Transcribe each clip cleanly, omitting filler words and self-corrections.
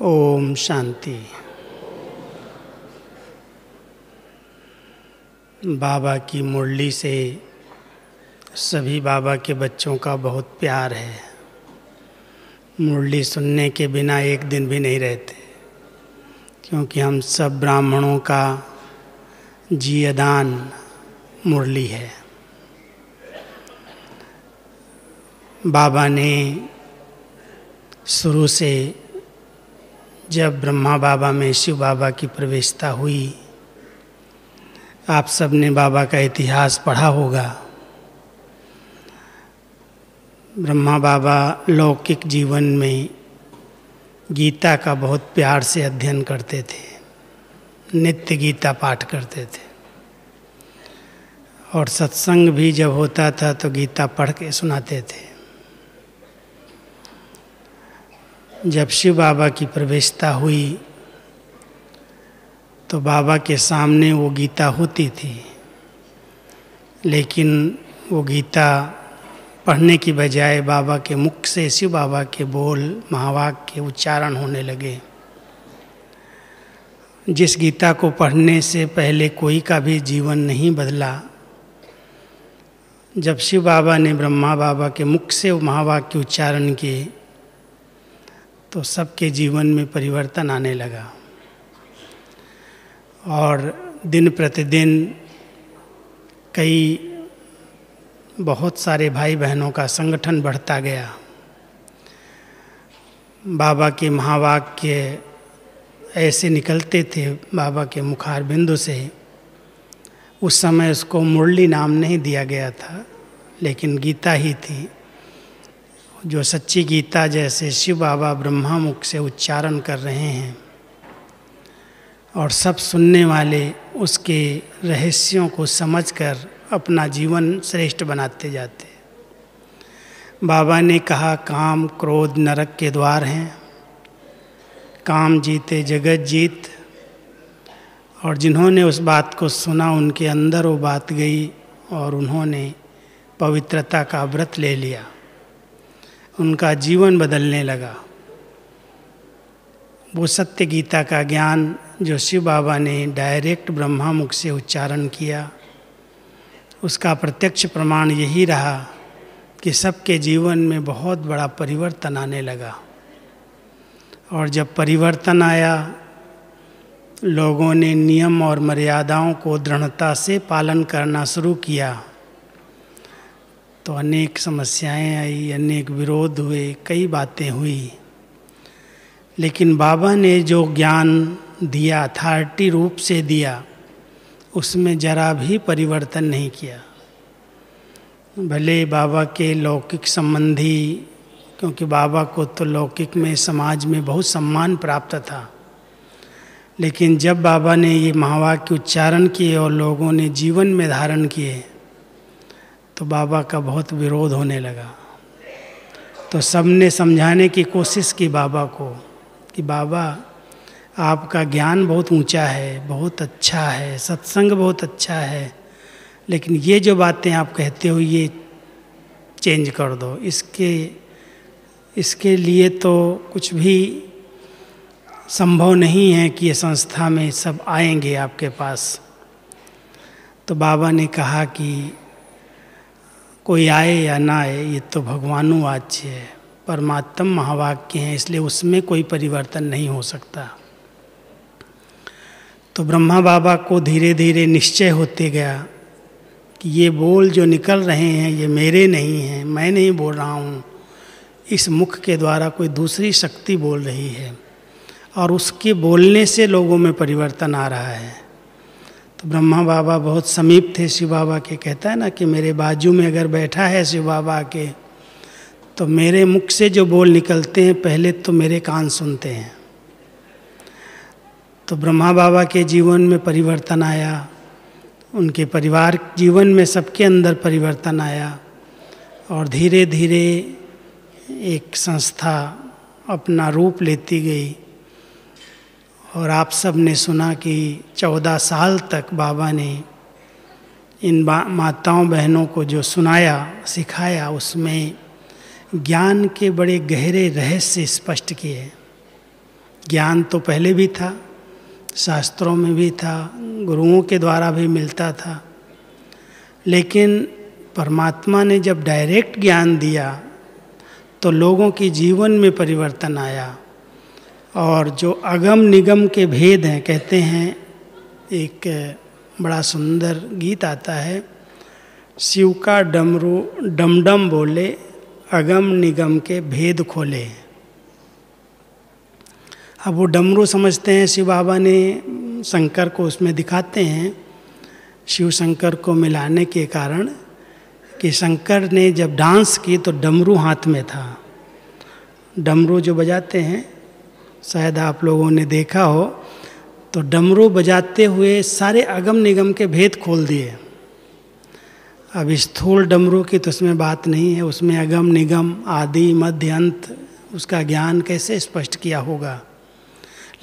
ओम शांति। बाबा की मुरली से सभी बाबा के बच्चों का बहुत प्यार है। मुरली सुनने के बिना एक दिन भी नहीं रहते, क्योंकि हम सब ब्राह्मणों का जीवदान मुरली है। बाबा ने शुरू से जब ब्रह्मा बाबा में शिव बाबा की प्रवेशता हुई, आप सब ने बाबा का इतिहास पढ़ा होगा। ब्रह्मा बाबा लौकिक जीवन में गीता का बहुत प्यार से अध्ययन करते थे, नित्य गीता पाठ करते थे, और सत्संग भी जब होता था तो गीता पढ़ के सुनाते थे। जब शिव बाबा की प्रवेशता हुई तो बाबा के सामने वो गीता होती थी, लेकिन वो गीता पढ़ने की बजाय बाबा के मुख से शिव बाबा के बोल महावाक्य के उच्चारण होने लगे। जिस गीता को पढ़ने से पहले कोई का भी जीवन नहीं बदला, जब शिव बाबा ने ब्रह्मा बाबा के मुख से वो महावाक्य उच्चारण किए तो सबके जीवन में परिवर्तन आने लगा, और दिन प्रतिदिन बहुत सारे भाई बहनों का संगठन बढ़ता गया। बाबा के महावाक्य ऐसे निकलते थे बाबा के मुखार बिंदु से। उस समय उसको मुरली नाम नहीं दिया गया था, लेकिन गीता ही थी। जो सच्ची गीता जैसे शिव बाबा ब्रह्मा मुख से उच्चारण कर रहे हैं, और सब सुनने वाले उसके रहस्यों को समझकर अपना जीवन श्रेष्ठ बनाते जाते। बाबा ने कहा, काम क्रोध नरक के द्वार हैं, काम जीते जगत जीत। और जिन्होंने उस बात को सुना उनके अंदर वो बात गई और उन्होंने पवित्रता का व्रत ले लिया। उनका जीवन बदलने लगा। वो सत्य गीता का ज्ञान जो शिव बाबा ने डायरेक्ट ब्रह्मा मुख से उच्चारण किया, उसका प्रत्यक्ष प्रमाण यही रहा कि सबके जीवन में बहुत बड़ा परिवर्तन आने लगा। और जब परिवर्तन आया, लोगों ने नियम और मर्यादाओं को दृढ़ता से पालन करना शुरू किया, तो अनेक समस्याएं आई, अनेक विरोध हुए, कई बातें हुई। लेकिन बाबा ने जो ज्ञान दिया, अथॉरिटी रूप से दिया, उसमें जरा भी परिवर्तन नहीं किया। भले बाबा के लौकिक संबंधी, क्योंकि बाबा को तो लौकिक में समाज में बहुत सम्मान प्राप्त था, लेकिन जब बाबा ने ये महावाक्य उच्चारण किए और लोगों ने जीवन में धारण किए, तो बाबा का बहुत विरोध होने लगा। तो सबने समझाने की कोशिश की बाबा को कि बाबा आपका ज्ञान बहुत ऊंचा है, बहुत अच्छा है, सत्संग बहुत अच्छा है, लेकिन ये जो बातें आप कहते हो ये चेंज कर दो। इसके लिए तो कुछ भी संभव नहीं है कि ये संस्था में सब आएंगे आपके पास। तो बाबा ने कहा कि कोई आए या ना आए, ये तो भगवानुवाच्य है, परमात्म महावाक्य हैं, इसलिए उसमें कोई परिवर्तन नहीं हो सकता। तो ब्रह्मा बाबा को धीरे धीरे निश्चय होते गया कि ये बोल जो निकल रहे हैं ये मेरे नहीं हैं, मैं नहीं बोल रहा हूँ, इस मुख के द्वारा कोई दूसरी शक्ति बोल रही है, और उसके बोलने से लोगों में परिवर्तन आ रहा है। तो ब्रह्मा बाबा बहुत समीप थे शिव बाबा के। कहता है ना कि मेरे बाजू में अगर बैठा है शिव बाबा के, तो मेरे मुख से जो बोल निकलते हैं पहले तो मेरे कान सुनते हैं। तो ब्रह्मा बाबा के जीवन में परिवर्तन आया, उनके परिवार जीवन में सबके अंदर परिवर्तन आया, और धीरे धीरे एक संस्था अपना रूप लेती गई। और आप सब ने सुना कि 14 साल तक बाबा ने इन माताओं बहनों को जो सुनाया सिखाया, उसमें ज्ञान के बड़े गहरे रहस्य स्पष्ट किए। ज्ञान तो पहले भी था, शास्त्रों में भी था, गुरुओं के द्वारा भी मिलता था, लेकिन परमात्मा ने जब डायरेक्ट ज्ञान दिया तो लोगों के जीवन में परिवर्तन आया। और जो अगम निगम के भेद हैं, कहते हैं, एक बड़ा सुंदर गीत आता है, शिव का डमरू डमडम बोले, अगम निगम के भेद खोले। अब वो डमरू समझते हैं, शिव बाबा ने शंकर को उसमें दिखाते हैं, शिव शंकर को मिलाने के कारण, कि शंकर ने जब डांस की तो डमरू हाथ में था। डमरू जो बजाते हैं, शायद आप लोगों ने देखा हो, तो डमरू बजाते हुए सारे अगम निगम के भेद खोल दिए। अब स्थूल डमरू की तो उसमें बात नहीं है, उसमें अगम निगम आदि मध्य अंत उसका ज्ञान कैसे स्पष्ट किया होगा।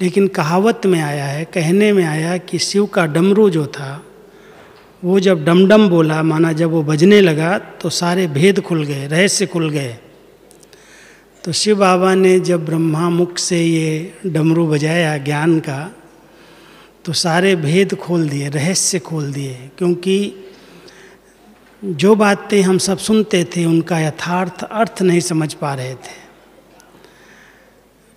लेकिन कहावत में आया है, कहने में आया कि शिव का डमरू जो था वो जब डमडम बोला, माना जब वो बजने लगा तो सारे भेद खुल गए, रहस्य खुल गए। तो शिव बाबा ने जब ब्रह्मा मुख से ये डमरू बजाया ज्ञान का, तो सारे भेद खोल दिए, रहस्य खोल दिए। क्योंकि जो बातें हम सब सुनते थे उनका यथार्थ अर्थ नहीं समझ पा रहे थे।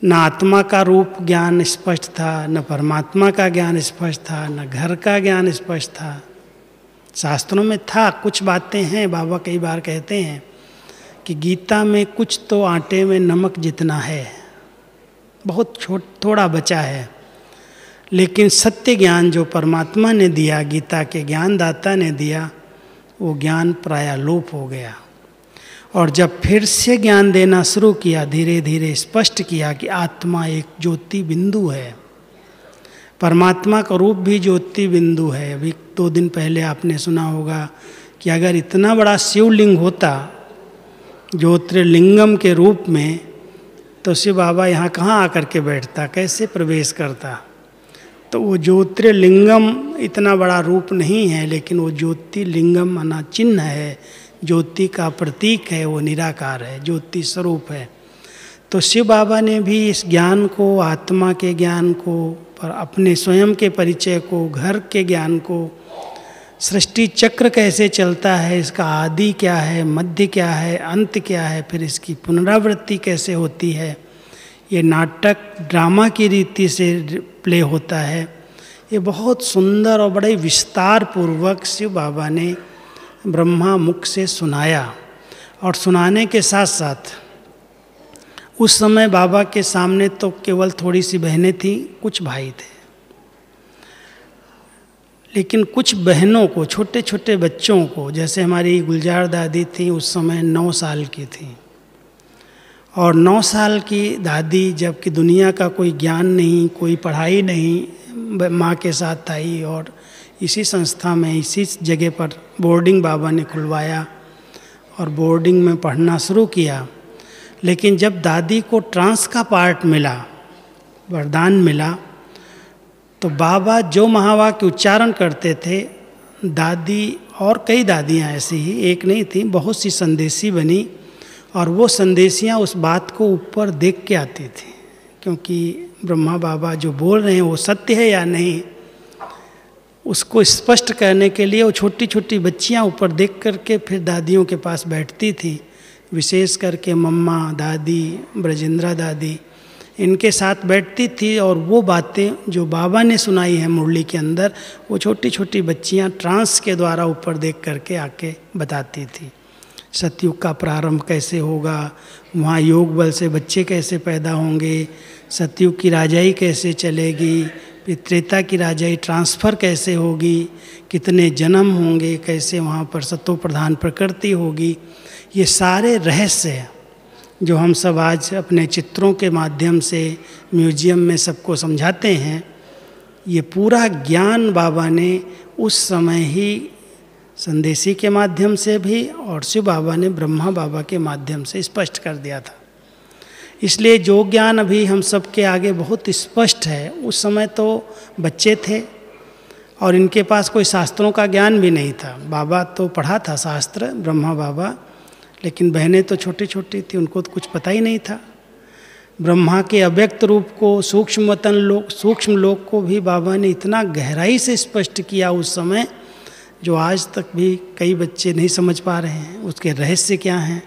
न आत्मा का रूप ज्ञान स्पष्ट था, न परमात्मा का ज्ञान स्पष्ट था, न घर का ज्ञान स्पष्ट था। शास्त्रों में था, कुछ बातें हैं, बाबा कई बार कहते हैं कि गीता में कुछ तो आटे में नमक जितना है, बहुत थोड़ा बचा है। लेकिन सत्य ज्ञान जो परमात्मा ने दिया, गीता के ज्ञानदाता ने दिया, वो ज्ञान प्रायः लोप हो गया। और जब फिर से ज्ञान देना शुरू किया, धीरे धीरे स्पष्ट किया कि आत्मा एक ज्योति बिंदु है, परमात्मा का रूप भी ज्योति बिंदु है। अभी 2 दिन पहले आपने सुना होगा कि अगर इतना बड़ा शिवलिंग होता ज्योतिर्लिंगम के रूप में, तो शिव बाबा यहाँ कहाँ आकर के बैठता, कैसे प्रवेश करता। तो वो ज्योतिर्लिंगम इतना बड़ा रूप नहीं है, लेकिन वो ज्योतिर्लिंगम माना चिन्ह है, ज्योति का प्रतीक है, वो निराकार है, ज्योति स्वरूप है। तो शिव बाबा ने भी इस ज्ञान को, आत्मा के ज्ञान को, पर अपने स्वयं के परिचय को, घर के ज्ञान को, सृष्टि चक्र कैसे चलता है, इसका आदि क्या है, मध्य क्या है, अंत क्या है, फिर इसकी पुनरावृत्ति कैसे होती है, ये नाटक ड्रामा की रीति से प्ले होता है, ये बहुत सुंदर और बड़े विस्तार पूर्वक शिव बाबा ने ब्रह्मा मुख से सुनाया। और सुनाने के साथ साथ उस समय बाबा के सामने तो केवल थोड़ी सी बहनें थीं, कुछ भाई थे, लेकिन कुछ बहनों को, छोटे छोटे बच्चों को, जैसे हमारी गुलजार दादी थी, उस समय 9 साल की थी। और 9 साल की दादी, जबकि दुनिया का कोई ज्ञान नहीं, कोई पढ़ाई नहीं, माँ के साथ आई और इसी संस्था में, इसी जगह पर बोर्डिंग बाबा ने खुलवाया और बोर्डिंग में पढ़ना शुरू किया। लेकिन जब दादी को ट्रांस का पार्ट मिला, वरदान मिला, तो बाबा जो महावाक्य उच्चारण करते थे, दादी और कई दादियाँ ऐसी ही, एक नहीं थी, बहुत सी संदेशी बनी। और वो संदेशियाँ उस बात को ऊपर देख के आती थी, क्योंकि ब्रह्मा बाबा जो बोल रहे हैं वो सत्य है या नहीं, उसको स्पष्ट करने के लिए वो छोटी छोटी बच्चियाँ ऊपर देख करके फिर दादियों के पास बैठती थी। विशेष करके मम्मा, दादी, ब्रजेंद्रा दादी, इनके साथ बैठती थी। और वो बातें जो बाबा ने सुनाई है मुरली के अंदर, वो छोटी छोटी बच्चियाँ ट्रांस के द्वारा ऊपर देख करके आके बताती थी। सतयुग का प्रारंभ कैसे होगा, वहाँ योग बल से बच्चे कैसे पैदा होंगे, सतयुग की राजाई कैसे चलेगी, फिर त्रेता की राजाई ट्रांसफ़र कैसे होगी, कितने जन्म होंगे, कैसे वहाँ पर सतो प्रधान प्रकृति होगी। ये सारे रहस्य जो हम सब आज अपने चित्रों के माध्यम से म्यूजियम में सबको समझाते हैं, ये पूरा ज्ञान बाबा ने उस समय ही संदेशी के माध्यम से भी और शिव बाबा ने ब्रह्मा बाबा के माध्यम से स्पष्ट कर दिया था। इसलिए जो ज्ञान अभी हम सब के आगे बहुत स्पष्ट है, उस समय तो बच्चे थे और इनके पास कोई शास्त्रों का ज्ञान भी नहीं था। बाबा तो पढ़ा था शास्त्र, ब्रह्मा बाबा, लेकिन बहनें तो छोटी छोटी थी, उनको तो कुछ पता ही नहीं था। ब्रह्मा के अव्यक्त रूप को, सूक्ष्म लोक को भी बाबा ने इतना गहराई से स्पष्ट किया उस समय, जो आज तक भी कई बच्चे नहीं समझ पा रहे हैं। उसके रहस्य क्या हैं,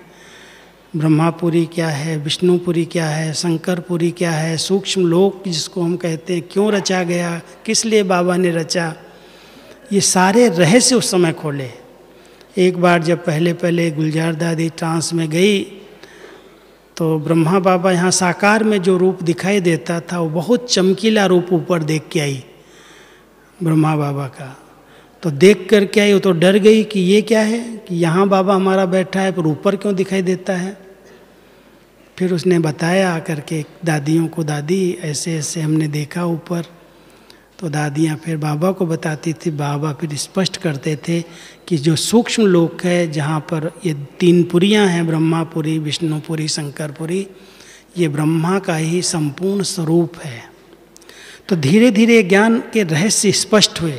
ब्रह्मापुरी क्या है, विष्णुपुरी क्या है, शंकरपुरी क्या है, सूक्ष्म लोक जिसको हम कहते हैं क्यों रचा गया, किस लिए बाबा ने रचा, ये सारे रहस्य उस समय खोले। एक बार जब पहले गुलजार दादी ट्रांस में गई तो ब्रह्मा बाबा यहाँ साकार में जो रूप दिखाई देता था वो बहुत चमकीला रूप ऊपर देख के आई ब्रह्मा बाबा का। तो देख कर के आई, वो तो डर गई कि ये क्या है, कि यहाँ बाबा हमारा बैठा है पर ऊपर क्यों दिखाई देता है। फिर उसने बताया आकर के दादियों को, दादी ऐसे ऐसे हमने देखा ऊपर। तो दादियाँ फिर बाबा को बताती थी, बाबा फिर स्पष्ट करते थे कि जो सूक्ष्म लोक है जहाँ पर ये 3 पुरियाँ हैं, ब्रह्मापुरी, विष्णुपुरी, शंकरपुरी, ये ब्रह्मा का ही संपूर्ण स्वरूप है। तो धीरे धीरे ज्ञान के रहस्य स्पष्ट हुए,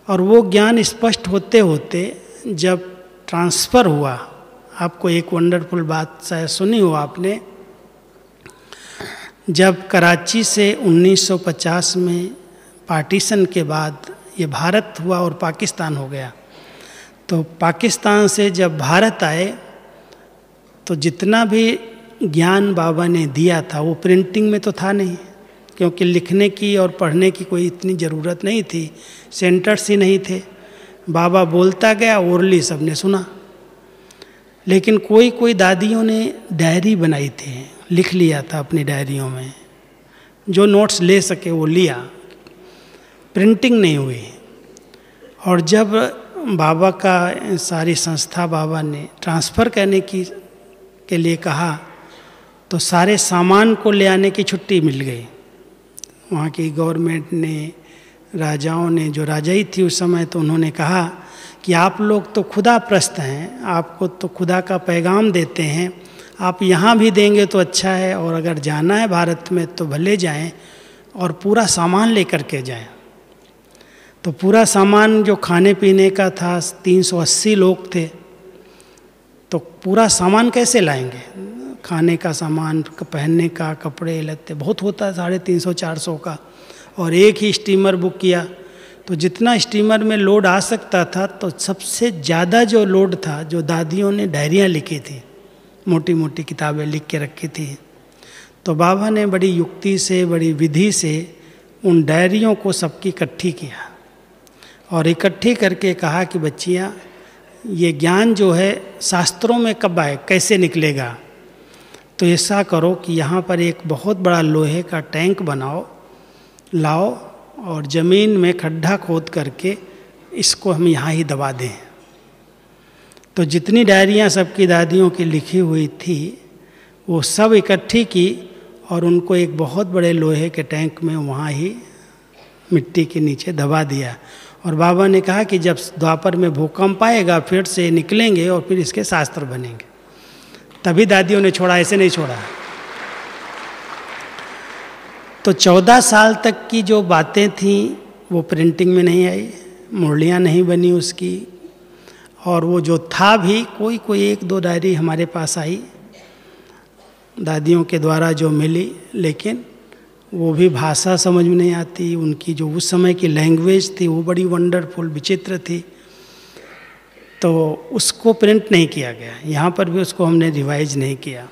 और वो ज्ञान स्पष्ट होते होते जब ट्रांसफ़र हुआ, आपको एक वंडरफुल बात शायद सुनी हो आपने, जब कराची से 1950 में पार्टीशन के बाद ये भारत हुआ और पाकिस्तान हो गया, तो पाकिस्तान से जब भारत आए तो जितना भी ज्ञान बाबा ने दिया था वो प्रिंटिंग में तो था नहीं, क्योंकि लिखने की और पढ़ने की कोई इतनी ज़रूरत नहीं थी, सेंटर्स ही नहीं थे। बाबा बोलता गया, ओरली सबने सुना। लेकिन कोई कोई दादियों ने डायरी बनाई थी, लिख लिया था अपनी डायरियों में, जो नोट्स ले सके वो लिया, प्रिंटिंग नहीं हुई। और जब बाबा का सारी संस्था बाबा ने ट्रांसफ़र करने के लिए कहा तो सारे सामान को ले आने की छुट्टी मिल गई। वहाँ की गवर्नमेंट ने, राजाओं ने, जो राजाई थी उस समय, तो उन्होंने कहा कि आप लोग तो खुदा प्रस्त हैं, आपको तो खुदा का पैगाम देते हैं, आप यहाँ भी देंगे तो अच्छा है, और अगर जाना है भारत में तो भले जाएं और पूरा सामान लेकर के जाएं। तो पूरा सामान जो खाने पीने का था, 380 लोग थे, तो पूरा सामान कैसे लाएंगे, खाने का सामान, पहनने का, कपड़े लत्ते, बहुत होता है 350-400 का। और एक ही स्टीमर बुक किया, तो जितना स्टीमर में लोड आ सकता था, तो सबसे ज़्यादा जो लोड था, जो दादियों ने डायरियाँ लिखी थी, मोटी मोटी किताबें लिख के रखी थी, तो बाबा ने बड़ी युक्ति से, बड़ी विधि से उन डायरियों को सबकी इकट्ठी किया और इकट्ठी करके कहा कि बच्चियाँ, ये ज्ञान जो है शास्त्रों में कब आए, कैसे निकलेगा, तो ऐसा करो कि यहाँ पर एक बहुत बड़ा लोहे का टैंक बनाओ, लाओ, और ज़मीन में खड्डा खोद करके इसको हम यहाँ ही दबा दें। तो जितनी डायरियाँ सबकी दादियों की लिखी हुई थी वो सब इकट्ठी की और उनको एक बहुत बड़े लोहे के टैंक में वहाँ ही मिट्टी के नीचे दबा दिया। और बाबा ने कहा कि जब द्वापर में भूकंप आएगा फिर से निकलेंगे और फिर इसके शास्त्र बनेंगे। तभी दादियों ने छोड़ा, ऐसे नहीं छोड़ा। तो 14 साल तक की जो बातें थीं वो प्रिंटिंग में नहीं आई, मुरलियाँ नहीं बनी उसकी, और वो जो था भी कोई 1-2 डायरी हमारे पास आई दादियों के द्वारा जो मिली, लेकिन वो भी भाषा समझ में नहीं आती, उनकी जो उस समय की लैंग्वेज थी वो बड़ी वंडरफुल, विचित्र थी, तो उसको प्रिंट नहीं किया गया। यहाँ पर भी उसको हमने रिवाइज नहीं किया।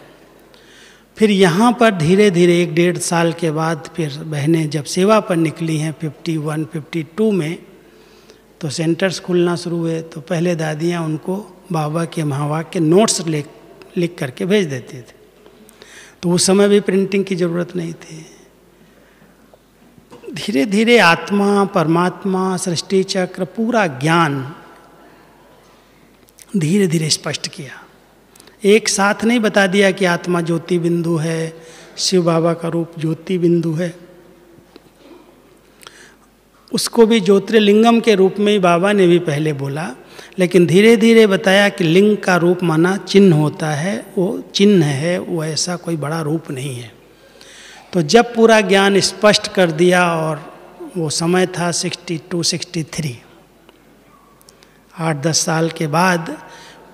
फिर यहाँ पर धीरे धीरे 1-1.5 साल के बाद फिर बहनें जब सेवा पर निकली हैं 51-52 में, तो सेंटर्स खुलना शुरू हुए, तो पहले दादियाँ उनको बाबा के महावाक्य नोट्स लिख करके भेज देते थे। तो उस समय भी प्रिंटिंग की ज़रूरत नहीं थी। धीरे धीरे आत्मा, परमात्मा, सृष्टि चक्र, पूरा ज्ञान धीरे धीरे स्पष्ट किया। एक साथ नहीं बता दिया कि आत्मा ज्योति बिंदु है, शिव बाबा का रूप ज्योति बिंदु है, उसको भी ज्योतिर्लिंगम के रूप में ही बाबा ने भी पहले बोला, लेकिन धीरे धीरे बताया कि लिंग का रूप माना चिन्ह होता है, वो चिन्ह है, वो ऐसा कोई बड़ा रूप नहीं है। तो जब पूरा ज्ञान स्पष्ट कर दिया, और वो समय था 62-63, 8-10 साल के बाद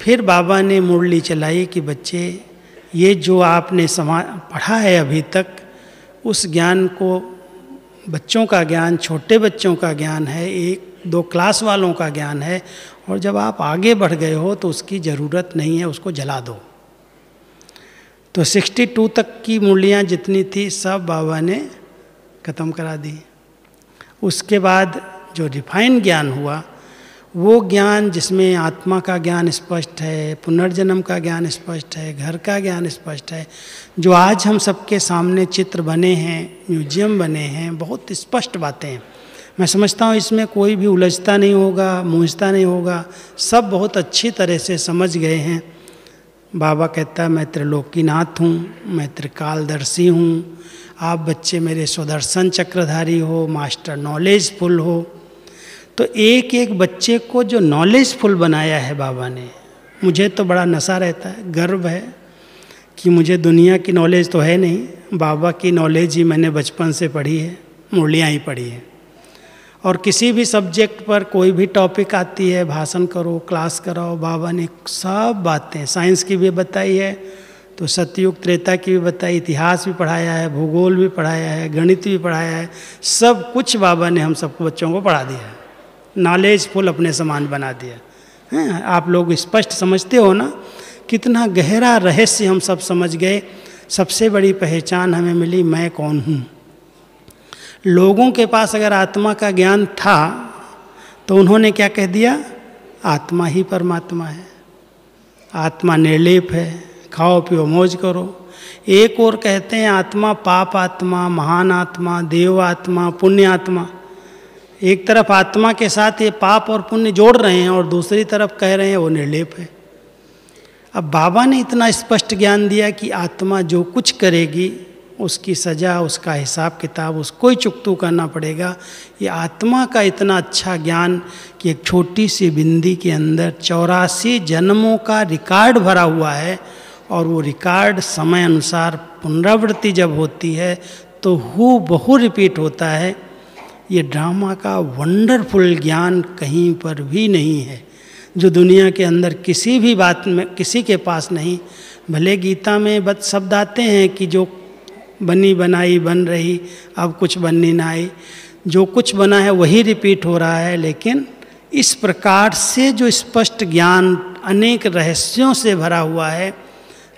फिर बाबा ने मुरली चलाई कि बच्चे ये जो आपने पढ़ा है अभी तक, उस ज्ञान को, बच्चों का ज्ञान, छोटे बच्चों का ज्ञान है, 1-2 क्लास वालों का ज्ञान है, और जब आप आगे बढ़ गए हो तो उसकी ज़रूरत नहीं है, उसको जला दो। तो 62 तक की मुरलियाँ जितनी थी सब बाबा ने ख़त्म करा दी। उसके बाद जो रिफाइन ज्ञान हुआ, वो ज्ञान जिसमें आत्मा का ज्ञान स्पष्ट है, पुनर्जन्म का ज्ञान स्पष्ट है, घर का ज्ञान स्पष्ट है, जो आज हम सबके सामने चित्र बने हैं, म्यूजियम बने हैं, बहुत स्पष्ट बातें हैं। मैं समझता हूँ इसमें कोई भी उलझता नहीं होगा, मूंझता नहीं होगा, सब बहुत अच्छी तरह से समझ गए हैं। बाबा कहता है मैं त्रिलोकीनाथ हूँ, मैं त्रिकालदर्शी हूँ, आप बच्चे मेरे सुदर्शन चक्रधारी हो, मास्टर नॉलेजफुल हो। तो एक एक बच्चे को जो नॉलेजफुल बनाया है बाबा ने, मुझे तो बड़ा नशा रहता है, गर्व है कि मुझे दुनिया की नॉलेज तो है नहीं, बाबा की नॉलेज ही मैंने बचपन से पढ़ी है, मुरलियाँ ही पढ़ी है। और किसी भी सब्जेक्ट पर कोई भी टॉपिक आती है, भाषण करो, क्लास कराओ, बाबा ने सब बातें, साइंस की भी बताई है, तो सतयुग त्रेता की भी बताई, इतिहास भी पढ़ाया है, भूगोल भी पढ़ाया है, गणित भी पढ़ाया है, सब कुछ बाबा ने हम सबको बच्चों को पढ़ा दिया है, नॉलेजफुल अपने समान बना दिया है। आप लोग स्पष्ट समझते हो ना, कितना गहरा रहस्य हम सब समझ गए। सबसे बड़ी पहचान हमें मिली, मैं कौन हूँ। लोगों के पास अगर आत्मा का ज्ञान था तो उन्होंने क्या कह दिया, आत्मा ही परमात्मा है, आत्मा निर्लेप है, खाओ पियो मौज करो। एक और कहते हैं आत्मा पाप आत्मा, महान आत्मा, देव आत्मा, पुण्य आत्मा। एक तरफ आत्मा के साथ ये पाप और पुण्य जोड़ रहे हैं और दूसरी तरफ कह रहे हैं वो निर्लेप है। अब बाबा ने इतना स्पष्ट ज्ञान दिया कि आत्मा जो कुछ करेगी उसकी सज़ा, उसका हिसाब किताब उसको ही चुकतू करना पड़ेगा। ये आत्मा का इतना अच्छा ज्ञान कि एक छोटी सी बिंदी के अंदर 84 जन्मों का रिकॉर्ड भरा हुआ है, और वो रिकॉर्ड समय अनुसार पुनरावृत्ति जब होती है तो हू बहु रिपीट होता है। ये ड्रामा का वंडरफुल ज्ञान कहीं पर भी नहीं है, जो दुनिया के अंदर किसी भी बात में किसी के पास नहीं। भले गीता में बस शब्द आते हैं कि जो बनी बनाई बन रही, अब कुछ बननी ना आई, जो कुछ बना है वही रिपीट हो रहा है, लेकिन इस प्रकार से जो स्पष्ट ज्ञान अनेक रहस्यों से भरा हुआ है,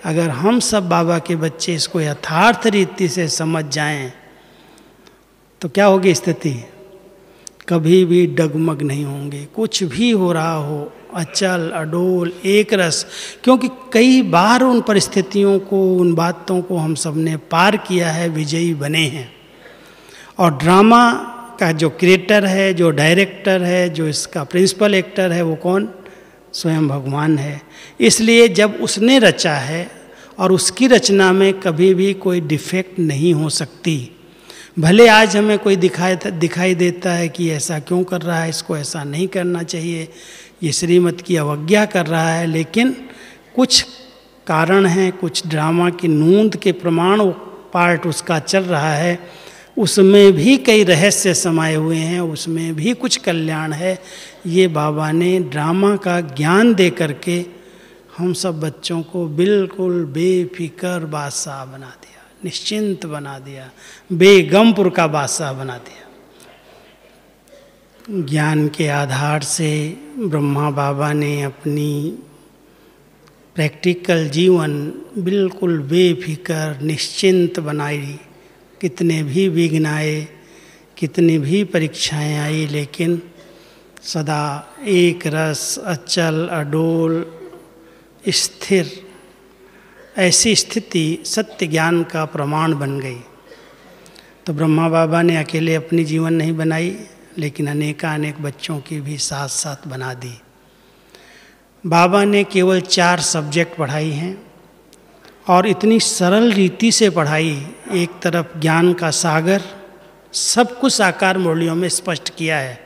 अगर हम सब बाबा के बच्चे इसको यथार्थ रीति से समझ जाएं तो क्या होगी स्थिति, कभी भी डगमग नहीं होंगे। कुछ भी हो रहा हो, अचल अडोल एक रस, क्योंकि कई बार उन परिस्थितियों को, उन बातों को हम सब ने पार किया है, विजयी बने हैं। और ड्रामा का जो क्रिएटर है, जो डायरेक्टर है, जो इसका प्रिंसिपल एक्टर है, वो कौन, स्वयं भगवान है। इसलिए जब उसने रचा है और उसकी रचना में कभी भी कोई डिफेक्ट नहीं हो सकती। भले आज हमें कोई दिखाई देता है कि ऐसा क्यों कर रहा है, इसको ऐसा नहीं करना चाहिए, ये श्रीमत की अवज्ञा कर रहा है, लेकिन कुछ कारण हैं, कुछ ड्रामा की नूंद के प्रमाण पार्ट उसका चल रहा है, उसमें भी कई रहस्य समाये हुए हैं, उसमें भी कुछ कल्याण है। ये बाबा ने ड्रामा का ज्ञान दे करके हम सब बच्चों को बिल्कुल बेफिक्र बादशाह बना दिया, निश्चिंत बना दिया, बेगमपुर का बादशाह बना दिया। ज्ञान के आधार से ब्रह्मा बाबा ने अपनी प्रैक्टिकल जीवन बिल्कुल बेफिक्र निश्चिंत बनाई। कितने भी विघ्न आए, कितनी भी परीक्षाएं आई, लेकिन सदा एक रस, अचल अडोल स्थिर, ऐसी स्थिति सत्य ज्ञान का प्रमाण बन गई। तो ब्रह्मा बाबा ने अकेले अपनी जीवन नहीं बनाई, लेकिन अनेक बच्चों की भी साथ साथ बना दी। बाबा ने केवल 4 सब्जेक्ट पढ़ाई हैं और इतनी सरल रीति से पढ़ाई। एक तरफ ज्ञान का सागर, सब कुछ साकार मुरलियों में स्पष्ट किया है।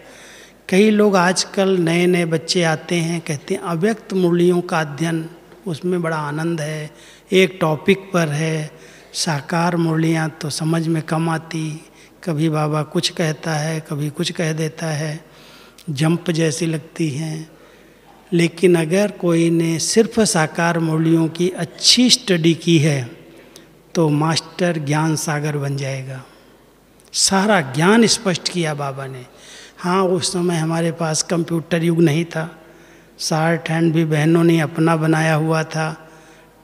कई लोग आजकल नए नए बच्चे आते हैं, कहते हैं अव्यक्त मुरलियों का अध्ययन, उसमें बड़ा आनंद है, एक टॉपिक पर है, साकार मुरलियाँ तो समझ में कम आती, कभी बाबा कुछ कहता है, कभी कुछ कह देता है, जंप जैसी लगती हैं। लेकिन अगर कोई ने सिर्फ साकार मुरलियों की अच्छी स्टडी की है तो मास्टर ज्ञान सागर बन जाएगा। सारा ज्ञान स्पष्ट किया बाबा ने। हाँ, उस समय हमारे पास कंप्यूटर युग नहीं था, शॉर्ट हैंड भी बहनों ने अपना बनाया हुआ था,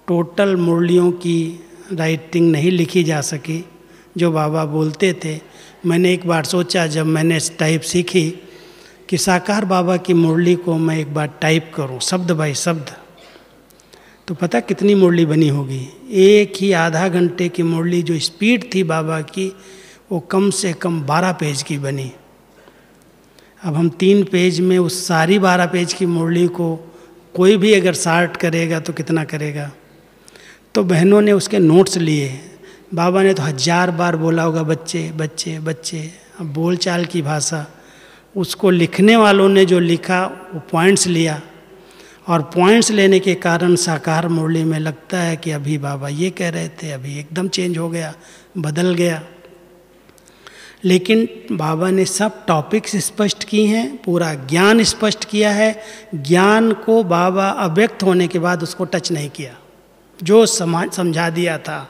टोटल मुरलियों की राइटिंग नहीं लिखी जा सकी जो बाबा बोलते थे। मैंने एक बार सोचा, जब मैंने टाइप सीखी, कि साकार बाबा की मुरली को मैं एक बार टाइप करूं शब्द बाय शब्द, तो पता कितनी मुरली बनी होगी। एक ही आधा घंटे की मुरली जो स्पीड थी बाबा की, वो कम से कम 12 पेज की बनी। अब हम 3 पेज में उस सारी 12 पेज की मुरली को कोई भी अगर शार्ट करेगा तो कितना करेगा। तो बहनों ने उसके नोट्स लिए। बाबा ने तो 1000 बार बोला होगा, बच्चे बच्चे बच्चे। अब बोलचाल की भाषा, उसको लिखने वालों ने जो लिखा वो पॉइंट्स लिया, और पॉइंट्स लेने के कारण साकार मुरली में लगता है कि अभी बाबा ये कह रहे थे, अभी एकदम चेंज हो गया, बदल गया। लेकिन बाबा ने सब टॉपिक्स स्पष्ट किए हैं, पूरा ज्ञान स्पष्ट किया है। ज्ञान को बाबा अव्यक्त होने के बाद उसको टच नहीं किया, जो समझा दिया था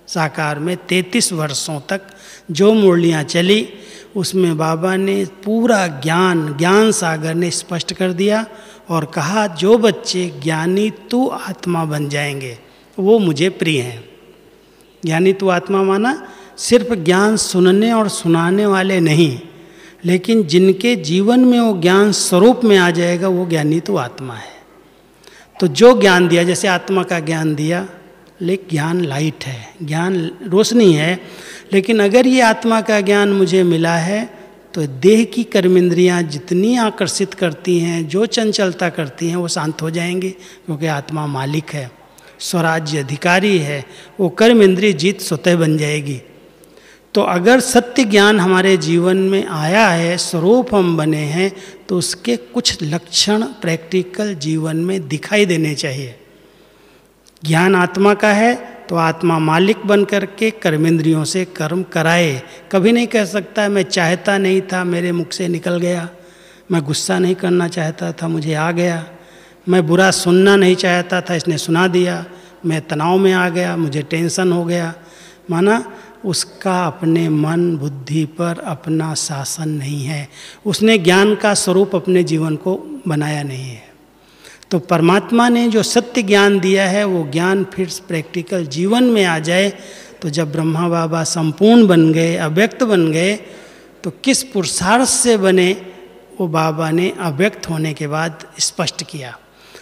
साकार में 33 वर्षों तक जो मुरलियाँ चली, उसमें बाबा ने पूरा ज्ञान सागर ने स्पष्ट कर दिया और कहा, जो बच्चे ज्ञानी तू आत्मा बन जाएंगे वो मुझे प्रिय हैं। ज्ञानी तू आत्मा माना सिर्फ ज्ञान सुनने और सुनाने वाले नहीं, लेकिन जिनके जीवन में वो ज्ञान स्वरूप में आ जाएगा वो ज्ञानी तू आत्मा है। तो जो ज्ञान दिया, जैसे आत्मा का ज्ञान दिया, लेकिन ज्ञान लाइट है, ज्ञान रोशनी है। लेकिन अगर ये आत्मा का ज्ञान मुझे मिला है तो देह की कर्मेंद्रियाँ जितनी आकर्षित करती हैं, जो चंचलता करती हैं, वो शांत हो जाएंगी, क्योंकि आत्मा मालिक है, स्वराज्य अधिकारी है। वो कर्मेंद्रिय जीत स्वतः बन जाएगी। तो अगर सत्य ज्ञान हमारे जीवन में आया है, स्वरूप हम बने हैं, तो उसके कुछ लक्षण प्रैक्टिकल जीवन में दिखाई देने चाहिए। ज्ञान आत्मा का है तो आत्मा मालिक बन करके कर्मेंद्रियों से कर्म कराए। कभी नहीं कह सकता मैं चाहता नहीं था, मेरे मुख से निकल गया, मैं गुस्सा नहीं करना चाहता था, मुझे आ गया, मैं बुरा सुनना नहीं चाहता था, इसने सुना दिया, मैं तनाव में आ गया, मुझे टेंशन हो गया। माना उसका अपने मन बुद्धि पर अपना शासन नहीं है, उसने ज्ञान का स्वरूप अपने जीवन को बनाया नहीं है। तो परमात्मा ने जो सत्य ज्ञान दिया है वो ज्ञान फिर प्रैक्टिकल जीवन में आ जाए। तो जब ब्रह्मा बाबा संपूर्ण बन गए, अव्यक्त बन गए, तो किस पुरुषार्थ से बने वो बाबा ने अव्यक्त होने के बाद स्पष्ट किया,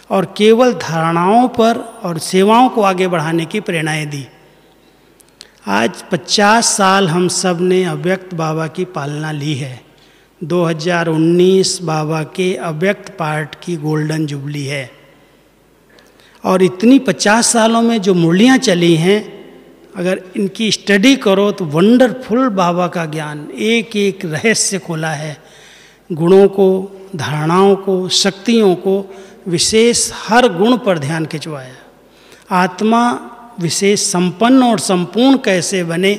और केवल धारणाओं पर और सेवाओं को आगे बढ़ाने की प्रेरणाएं दी। आज 50 साल हम सब ने अव्यक्त बाबा की पालना ली है। 2019 बाबा के अव्यक्त पार्ट की गोल्डन जुबली है, और इतनी 50 सालों में जो मुरलियाँ चली हैं, अगर इनकी स्टडी करो तो वंडरफुल बाबा का ज्ञान, एक एक रहस्य खोला है। गुणों को, धारणाओं को, शक्तियों को, विशेष हर गुण पर ध्यान खिंचवाया। आत्मा विशेष संपन्न और संपूर्ण कैसे बने,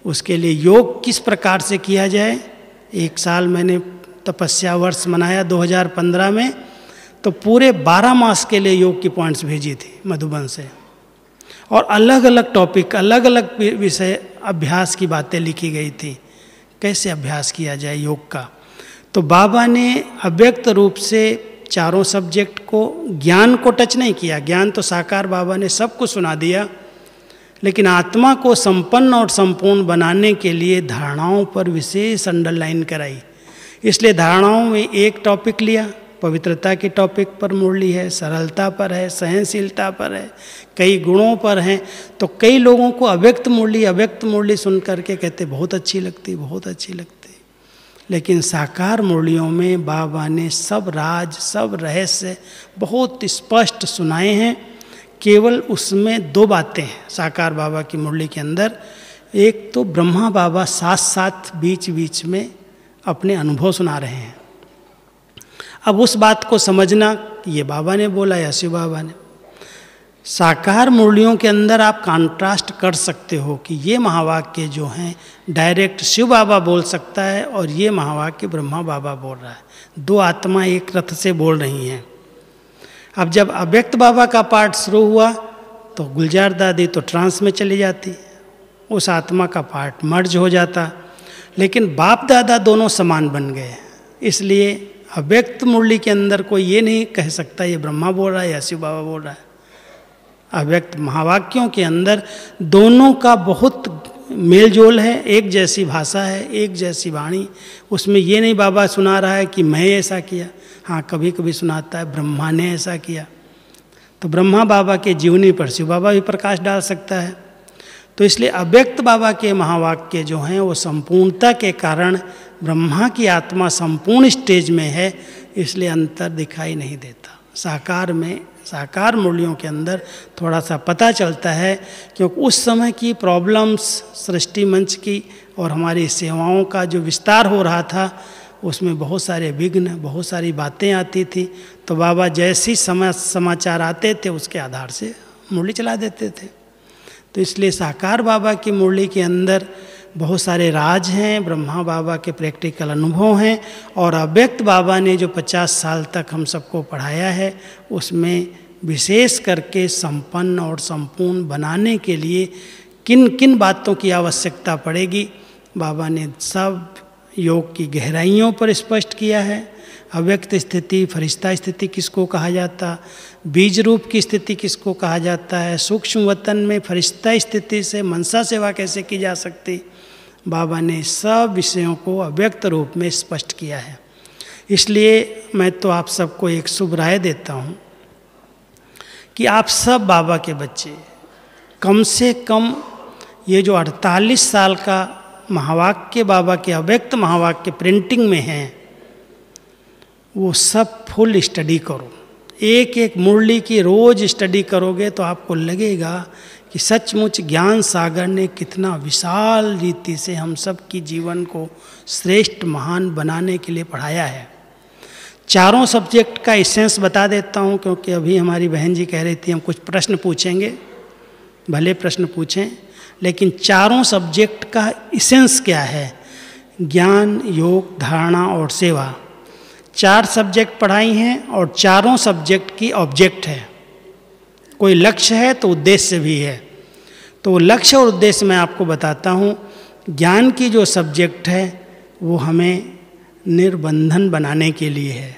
उसके लिए योग किस प्रकार से किया जाए। 1 साल मैंने तपस्या वर्ष मनाया 2015 में, तो पूरे 12 मास के लिए योग की पॉइंट्स भेजी थी मधुबन से, और अलग अलग टॉपिक, अलग अलग विषय, अभ्यास की बातें लिखी गई थी, कैसे अभ्यास किया जाए योग का। तो बाबा ने अव्यक्त रूप से चारों सब्जेक्ट को, ज्ञान को टच नहीं किया। ज्ञान तो साकार बाबा ने सबको सुना दिया, लेकिन आत्मा को संपन्न और संपूर्ण बनाने के लिए धारणाओं पर विशेष अंडरलाइन कराई। इसलिए धारणाओं में एक टॉपिक लिया, पवित्रता के टॉपिक पर मुरली है, सरलता पर है, सहनशीलता पर है, कई गुणों पर हैं। तो कई लोगों को अव्यक्त मुरली सुन करके कहते बहुत अच्छी लगती, बहुत अच्छी लगती। लेकिन साकार मुरलियों में बाबा ने सब राज, सब रहस्य बहुत स्पष्ट सुनाए हैं। केवल उसमें 2 बातें हैं साकार बाबा की मुरली के अंदर। एक तो ब्रह्मा बाबा साथ साथ बीच बीच में अपने अनुभव सुना रहे हैं। अब उस बात को समझना, ये बाबा ने बोला या शिव बाबा ने। साकार मुरलियों के अंदर आप कंट्रास्ट कर सकते हो कि ये महावाक्य जो हैं डायरेक्ट शिव बाबा बोल सकता है, और ये महावाक्य ब्रह्मा बाबा बोल रहा है। 2 आत्मा एक रथ से बोल रही हैं। अब जब अव्यक्त बाबा का पाठ शुरू हुआ तो गुलजार दादी तो ट्रांस में चली जाती, उस आत्मा का पाठ मर्ज हो जाता। लेकिन बाप दादा दोनों समान बन गए, इसलिए अव्यक्त मुरली के अंदर कोई ये नहीं कह सकता ये ब्रह्मा बोल रहा है या शिव बाबा बोल रहा है। अव्यक्त महावाक्यों के अंदर दोनों का बहुत मेल जोल है, एक जैसी भाषा है, एक जैसी वाणी। उसमें ये नहीं बाबा सुना रहा है कि मैं ऐसा किया, हाँ कभी कभी सुनाता है ब्रह्मा ने ऐसा किया। तो ब्रह्मा बाबा के जीवनी पर शिव बाबा भी प्रकाश डाल सकता है। तो इसलिए अव्यक्त बाबा के महावाक्य जो हैं वो संपूर्णता के कारण ब्रह्मा की आत्मा संपूर्ण स्टेज में है, इसलिए अंतर दिखाई नहीं देता। साकार में, साकार मुरलियों के अंदर थोड़ा सा पता चलता है, क्योंकि उस समय की प्रॉब्लम्स सृष्टि मंच की और हमारी सेवाओं का जो विस्तार हो रहा था उसमें बहुत सारे विघ्न, बहुत सारी बातें आती थी। तो बाबा जैसी समाचार आते थे उसके आधार से मुरली चला देते थे। तो इसलिए साकार बाबा की मुरली के अंदर बहुत सारे राज हैं, ब्रह्मा बाबा के प्रैक्टिकल अनुभव हैं, और अव्यक्त बाबा ने जो 50 साल तक हम सबको पढ़ाया है उसमें विशेष करके संपन्न और संपूर्ण बनाने के लिए किन किन बातों की आवश्यकता पड़ेगी बाबा ने सब योग की गहराइयों पर स्पष्ट किया है। अव्यक्त स्थिति, फरिश्ता स्थिति किसको कहा जाता, बीज रूप की स्थिति किसको कहा जाता है, सूक्ष्म वतन में फरिश्ता स्थिति से मनसा सेवा कैसे की जा सकती, बाबा ने सब विषयों को अव्यक्त रूप में स्पष्ट किया है। इसलिए मैं तो आप सबको एक शुभ राय देता हूँ कि आप सब बाबा के बच्चे कम से कम ये जो 48 साल का महावाक्य बाबा के अव्यक्त महावाक्य प्रिंटिंग में हैं वो सब फुल स्टडी करो। एक एक मुरली की रोज स्टडी करोगे तो आपको लगेगा कि सचमुच ज्ञान सागर ने कितना विशाल रीति से हम सब की जीवन को श्रेष्ठ महान बनाने के लिए पढ़ाया है। चारों सब्जेक्ट का एसेंस बता देता हूँ, क्योंकि अभी हमारी बहन जी कह रही थी हम कुछ प्रश्न पूछेंगे, भले प्रश्न पूछें, लेकिन चारों सब्जेक्ट का एसेंस क्या है, ज्ञान, योग, धारणा और सेवा। 4 सब्जेक्ट पढ़ाई हैं और चारों सब्जेक्ट की ऑब्जेक्ट है। कोई लक्ष्य है तो उद्देश्य भी है। तो लक्ष्य और उद्देश्य मैं आपको बताता हूँ। ज्ञान की जो सब्जेक्ट है वो हमें निर्बंधन बनाने के लिए है।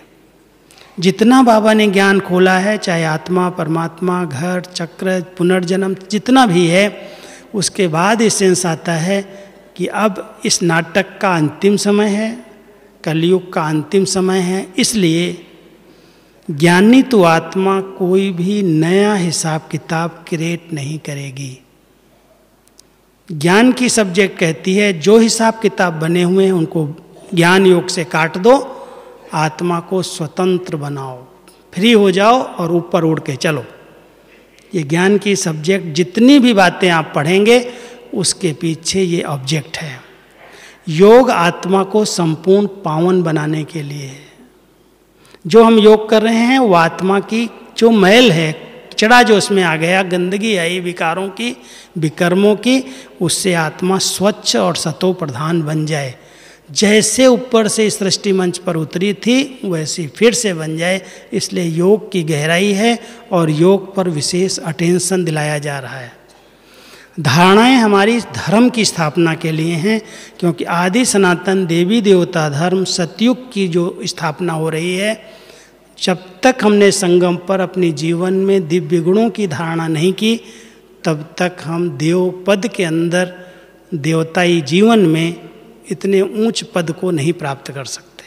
जितना बाबा ने ज्ञान खोला है, चाहे आत्मा, परमात्मा, घर, चक्र, पुनर्जन्म, जितना भी है, उसके बाद एसेंस आता है कि अब इस नाटक का अंतिम समय है, कलयुग का अंतिम समय है, इसलिए ज्ञानी तो आत्मा कोई भी नया हिसाब किताब क्रिएट नहीं करेगी। ज्ञान की सब्जेक्ट कहती है जो हिसाब किताब बने हुए हैं उनको ज्ञान योग से काट दो, आत्मा को स्वतंत्र बनाओ, फ्री हो जाओ और ऊपर उड़ के चलो। ये ज्ञान की सब्जेक्ट जितनी भी बातें आप पढ़ेंगे उसके पीछे ये ऑब्जेक्ट है। योग आत्मा को संपूर्ण पावन बनाने के लिए है। जो हम योग कर रहे हैं वो आत्मा की जो मैल है, कचड़ा जो उसमें आ गया, गंदगी आई विकारों की, विकर्मों की, उससे आत्मा स्वच्छ और सतो प्रधान बन जाए। जैसे ऊपर से इस सृष्टि मंच पर उतरी थी वैसी फिर से बन जाए। इसलिए योग की गहराई है और योग पर विशेष अटेंशन दिलाया जा रहा है। धारणाएं हमारी धर्म की स्थापना के लिए हैं, क्योंकि आदि सनातन देवी देवता धर्म सतयुग की जो स्थापना हो रही है, जब तक हमने संगम पर अपने जीवन में दिव्य गुणों की धारणा नहीं की तब तक हम देव पद के अंदर देवताई जीवन में इतने ऊंच पद को नहीं प्राप्त कर सकते।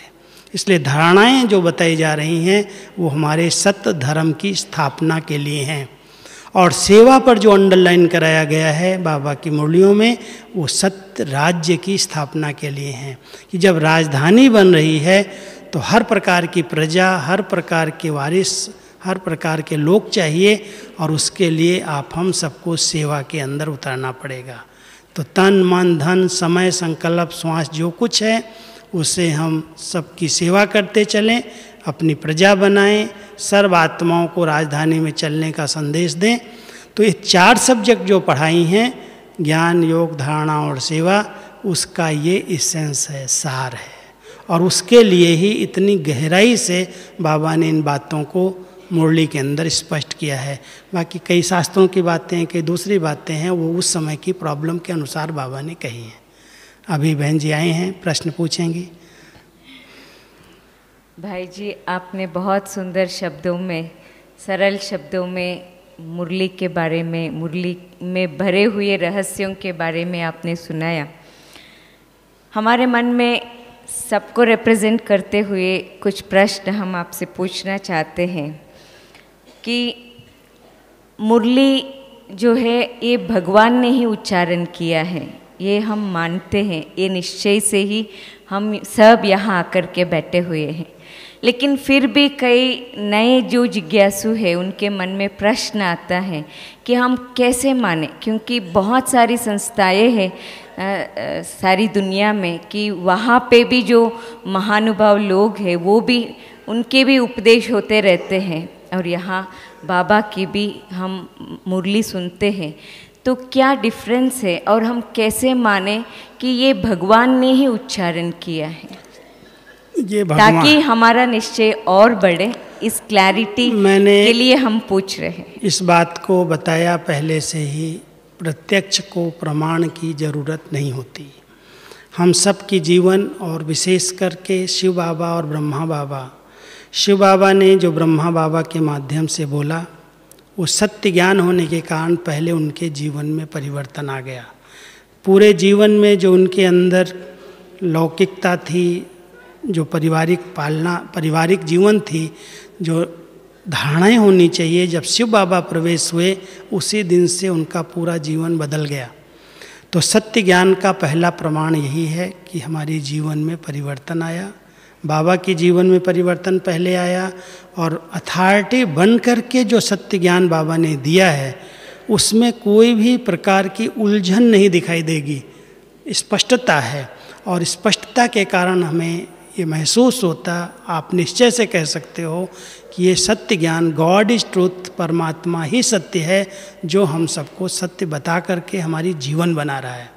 इसलिए धारणाएं जो बताई जा रही हैं वो हमारे सत्य धर्म की स्थापना के लिए हैं। और सेवा पर जो अंडरलाइन कराया गया है बाबा की मुरलियों में वो सत्य राज्य की स्थापना के लिए हैं, कि जब राजधानी बन रही है तो हर प्रकार की प्रजा, हर प्रकार के वारिस, हर प्रकार के लोग चाहिए, और उसके लिए आप हम सबको सेवा के अंदर उतरना पड़ेगा। तो तन मन धन समय संकल्प श्वास जो कुछ है उसे हम सबकी सेवा करते चलें, अपनी प्रजा बनाएं, सर्व आत्माओं को राजधानी में चलने का संदेश दें। तो ये 4 सब्जेक्ट जो पढ़ाई हैं, ज्ञान, योग, धारणा और सेवा, उसका ये एसेंस है, सार है। और उसके लिए ही इतनी गहराई से बाबा ने इन बातों को मुरली के अंदर स्पष्ट किया है। बाकी कई शास्त्रों की बातें, कई दूसरी बातें हैं, वो उस समय की प्रॉब्लम के अनुसार बाबा ने कही हैं। अभी बहन जी आए हैं, प्रश्न पूछेंगी। भाई जी, आपने बहुत सुंदर शब्दों में, सरल शब्दों में मुरली के बारे में, मुरली में भरे हुए रहस्यों के बारे में आपने सुनाया। हमारे मन में सबको रिप्रेजेंट करते हुए कुछ प्रश्न हम आपसे पूछना चाहते हैं कि मुरली जो है ये भगवान ने ही उच्चारण किया है, ये हम मानते हैं, ये निश्चय से ही हम सब यहाँ आकर के बैठे हुए हैं। लेकिन फिर भी कई नए जो जिज्ञासु है उनके मन में प्रश्न आता है कि हम कैसे माने, क्योंकि बहुत सारी संस्थाएं हैं सारी दुनिया में कि वहाँ पे भी जो महानुभाव लोग हैं वो भी, उनके भी उपदेश होते रहते हैं और यहाँ बाबा की भी हम मुरली सुनते हैं। तो क्या डिफरेंस है और हम कैसे माने कि ये भगवान ने ही उच्चारण किया है, ताकि हमारा निश्चय और बढ़े? इस क्लैरिटी के लिए हम पूछ रहे हैं। इस बात को बताया पहले से ही, प्रत्यक्ष को प्रमाण की जरूरत नहीं होती। हम सब की जीवन और विशेष करके शिव बाबा और ब्रह्मा बाबा, शिव बाबा ने जो ब्रह्मा बाबा के माध्यम से बोला, वो सत्य ज्ञान होने के कारण पहले उनके जीवन में परिवर्तन आ गया। पूरे जीवन में जो उनके अंदर लौकिकता थी, जो पारिवारिक जीवन थी, जो धारणाएं होनी चाहिए, जब शिव बाबा प्रवेश हुए उसी दिन से उनका पूरा जीवन बदल गया। तो सत्य ज्ञान का पहला प्रमाण यही है कि हमारे जीवन में परिवर्तन आया। बाबा के जीवन में परिवर्तन पहले आया और अथॉरिटी बन करके जो सत्य ज्ञान बाबा ने दिया है उसमें कोई भी प्रकार की उलझन नहीं दिखाई देगी, स्पष्टता है। और स्पष्टता के कारण हमें ये महसूस होता, आप निश्चय से कह सकते हो कि ये सत्य ज्ञान, गॉड इज ट्रूथ, परमात्मा ही सत्य है, जो हम सबको सत्य बता करके हमारी जीवन बना रहा है।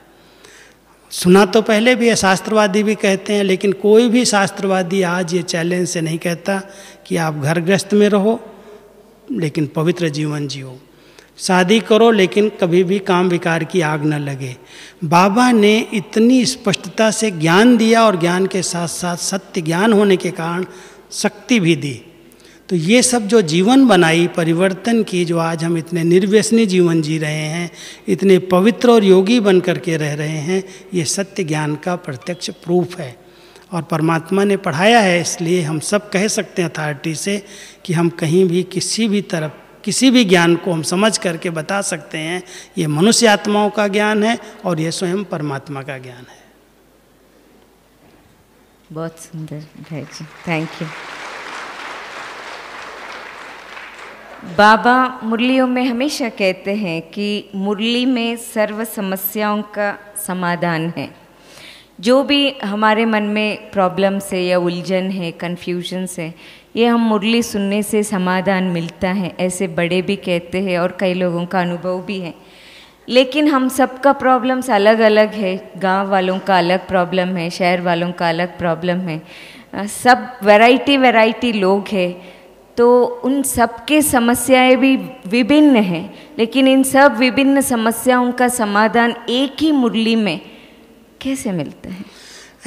सुना तो पहले भी है, शास्त्रवादी भी कहते हैं, लेकिन कोई भी शास्त्रवादी आज ये चैलेंज से नहीं कहता कि आप घर गृहस्थ में रहो लेकिन पवित्र जीवन जियो, शादी करो लेकिन कभी भी काम विकार की आग न लगे। बाबा ने इतनी स्पष्टता से ज्ञान दिया और ज्ञान के साथ साथ सत्य ज्ञान होने के कारण शक्ति भी दी। तो ये सब जो जीवन बनाई परिवर्तन की, जो आज हम इतने निर्व्यसनी जीवन जी रहे हैं, इतने पवित्र और योगी बन करके रह रहे हैं, ये सत्य ज्ञान का प्रत्यक्ष प्रूफ है और परमात्मा ने पढ़ाया है। इसलिए हम सब कह सकते हैं अथॉरिटी से कि हम कहीं भी किसी भी तरफ किसी भी ज्ञान को हम समझ करके बता सकते हैं ये मनुष्य आत्माओं का ज्ञान है और ये स्वयं परमात्मा का ज्ञान है। बहुत सुंदर भाई जी, थैंक यू। बाबा मुरलियों में हमेशा कहते हैं कि मुरली में सर्व समस्याओं का समाधान है। जो भी हमारे मन में प्रॉब्लम्स है या उलझन है, कन्फ्यूजन्स है, ये हम मुरली सुनने से समाधान मिलता है, ऐसे बड़े भी कहते हैं और कई लोगों का अनुभव भी है। लेकिन हम सबका प्रॉब्लम्स अलग अलग है, गांव वालों का अलग प्रॉब्लम है, शहर वालों का अलग प्रॉब्लम है, सब वैरायटी लोग हैं, तो उन सब के समस्याएं भी विभिन्न हैं। लेकिन इन सब विभिन्न समस्याओं का समाधान एक ही मुरली में कैसे मिलता है?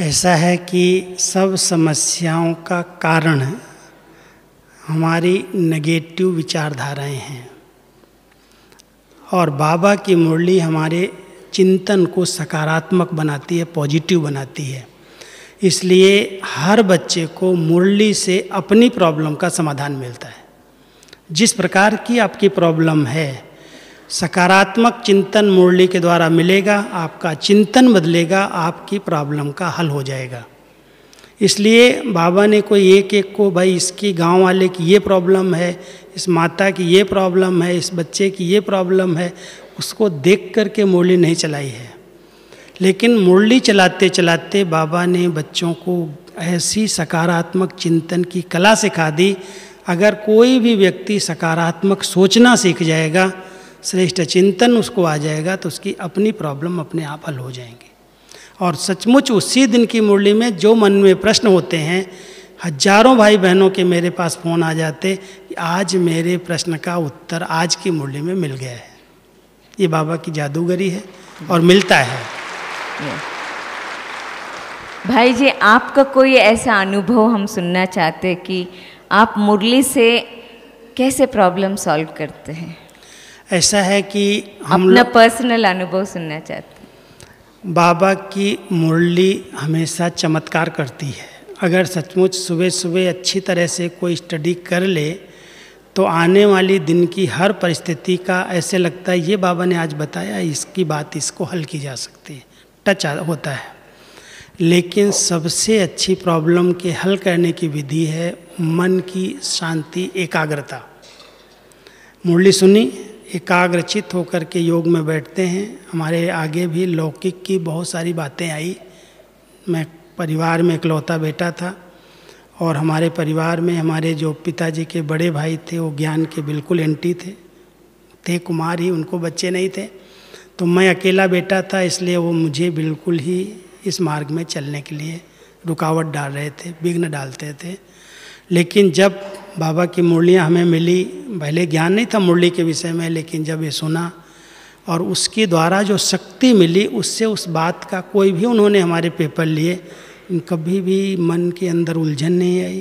ऐसा है कि सब समस्याओं का कारण हमारी नेगेटिव विचारधाराएं हैं और बाबा की मुरली हमारे चिंतन को सकारात्मक बनाती है, पॉजिटिव बनाती है। इसलिए हर बच्चे को मुरली से अपनी प्रॉब्लम का समाधान मिलता है। जिस प्रकार की आपकी प्रॉब्लम है, सकारात्मक चिंतन मुरली के द्वारा मिलेगा, आपका चिंतन बदलेगा, आपकी प्रॉब्लम का हल हो जाएगा। इसलिए बाबा ने कोई एक एक को, भाई इसकी गांव वाले की ये प्रॉब्लम है, इस माता की ये प्रॉब्लम है, इस बच्चे की ये प्रॉब्लम है, उसको देख कर के मुरली नहीं चलाई है। लेकिन मुरली चलाते चलाते बाबा ने बच्चों को ऐसी सकारात्मक चिंतन की कला सिखा दी। अगर कोई भी व्यक्ति सकारात्मक सोचना सीख जाएगा, श्रेष्ठ चिंतन उसको आ जाएगा, तो उसकी अपनी प्रॉब्लम अपने आप हल हो जाएंगे। और सचमुच उसी दिन की मुरली में जो मन में प्रश्न होते हैं, हजारों भाई बहनों के मेरे पास फ़ोन आ जाते कि आज मेरे प्रश्न का उत्तर आज की मुरली में मिल गया है। ये बाबा की जादूगरी है और मिलता है। भाई जी, आपका कोई ऐसा अनुभव हम सुनना चाहते कि आप मुरली से कैसे प्रॉब्लम सॉल्व करते हैं? ऐसा है कि हम अपना पर्सनल अनुभव सुनना चाहते हैं। बाबा की मुरली हमेशा चमत्कार करती है। अगर सचमुच सुबह सुबह अच्छी तरह से कोई स्टडी कर ले तो आने वाली दिन की हर परिस्थिति का ऐसे लगता है ये बाबा ने आज बताया, इसकी बात इसको हल की जा सकती है, टच होता है। लेकिन सबसे अच्छी प्रॉब्लम के हल करने की विधि है मन की शांति, एकाग्रता। मुरली सुनी, एकाग्रचित होकर के योग में बैठते हैं। हमारे आगे भी लौकिक की बहुत सारी बातें आई। मैं परिवार में इकलौता बेटा था और हमारे परिवार में हमारे जो पिताजी के बड़े भाई थे वो ज्ञान के बिल्कुल एंटी थे कुमार ही, उनको बच्चे नहीं थे। तो मैं अकेला बेटा था, इसलिए वो मुझे बिल्कुल ही इस मार्ग में चलने के लिए रुकावट डाल रहे थे, विघ्न डालते थे। लेकिन जब बाबा की मुरलियाँ हमें मिली, पहले ज्ञान नहीं था मुरली के विषय में, लेकिन जब ये सुना और उसके द्वारा जो शक्ति मिली, उससे उस बात का कोई भी उन्होंने हमारे पेपर लिए, कभी भी मन के अंदर उलझन नहीं आई,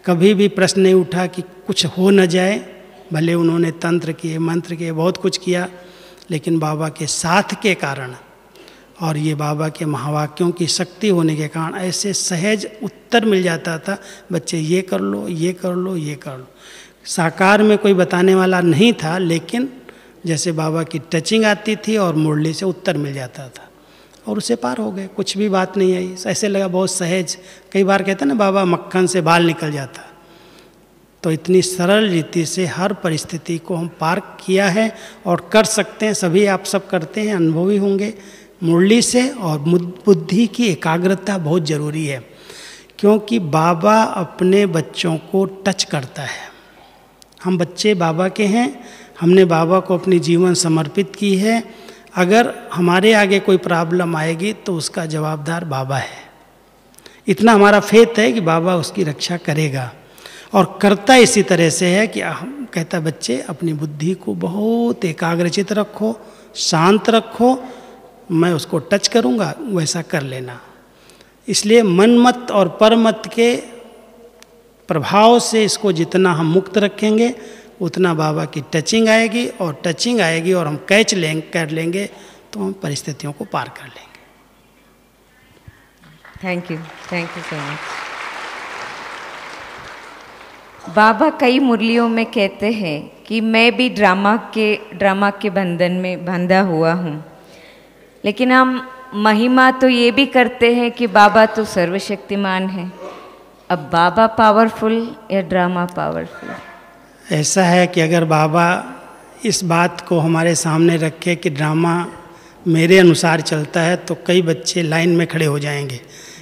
कभी भी प्रश्न नहीं उठा कि कुछ हो न जाए। भले उन्होंने तंत्र किए, मंत्र किए, बहुत कुछ किया, लेकिन बाबा के साथ के कारण और ये बाबा के महावाक्यों की शक्ति होने के कारण ऐसे सहज उत्तर मिल जाता था, बच्चे ये कर लो, ये कर लो, ये कर लो। साकार में कोई बताने वाला नहीं था, लेकिन जैसे बाबा की टचिंग आती थी और मुरली से उत्तर मिल जाता था और उसे पार हो गए, कुछ भी बात नहीं आई। ऐसे लगा बहुत सहज। कई बार कहते हैं ना बाबा मक्खन से बाल निकल जाता, तो इतनी सरल रीति से हर परिस्थिति को हम पार किया है और कर सकते हैं। सभी आप सब करते हैं, अनुभवी होंगे मुरली से। और बुद्धि की एकाग्रता बहुत ज़रूरी है, क्योंकि बाबा अपने बच्चों को टच करता है। हम बच्चे बाबा के हैं, हमने बाबा को अपनी जीवन समर्पित की है। अगर हमारे आगे कोई प्रॉब्लम आएगी तो उसका जवाबदार बाबा है। इतना हमारा फेथ है कि बाबा उसकी रक्षा करेगा और करता इसी तरह से है कि हम कहता बच्चे अपनी बुद्धि को बहुत एकाग्रचित रखो, शांत रखो, मैं उसको टच करूँगा, वैसा कर लेना। इसलिए मनमत और परमत के प्रभाव से इसको जितना हम मुक्त रखेंगे उतना बाबा की टचिंग आएगी, और टचिंग आएगी और हम कैच कर लेंगे तो हम परिस्थितियों को पार कर लेंगे। Thank you so much. बाबा कई मुरलियों में कहते हैं कि मैं भी ड्रामा के बंधन में बंधा हुआ हूँ, लेकिन हम महिमा तो ये भी करते हैं कि बाबा तो सर्वशक्तिमान है। अब बाबा पावरफुल या ड्रामा पावरफुल? ऐसा है कि अगर बाबा इस बात को हमारे सामने रखे कि ड्रामा मेरे अनुसार चलता है तो कई बच्चे लाइन में खड़े हो जाएंगे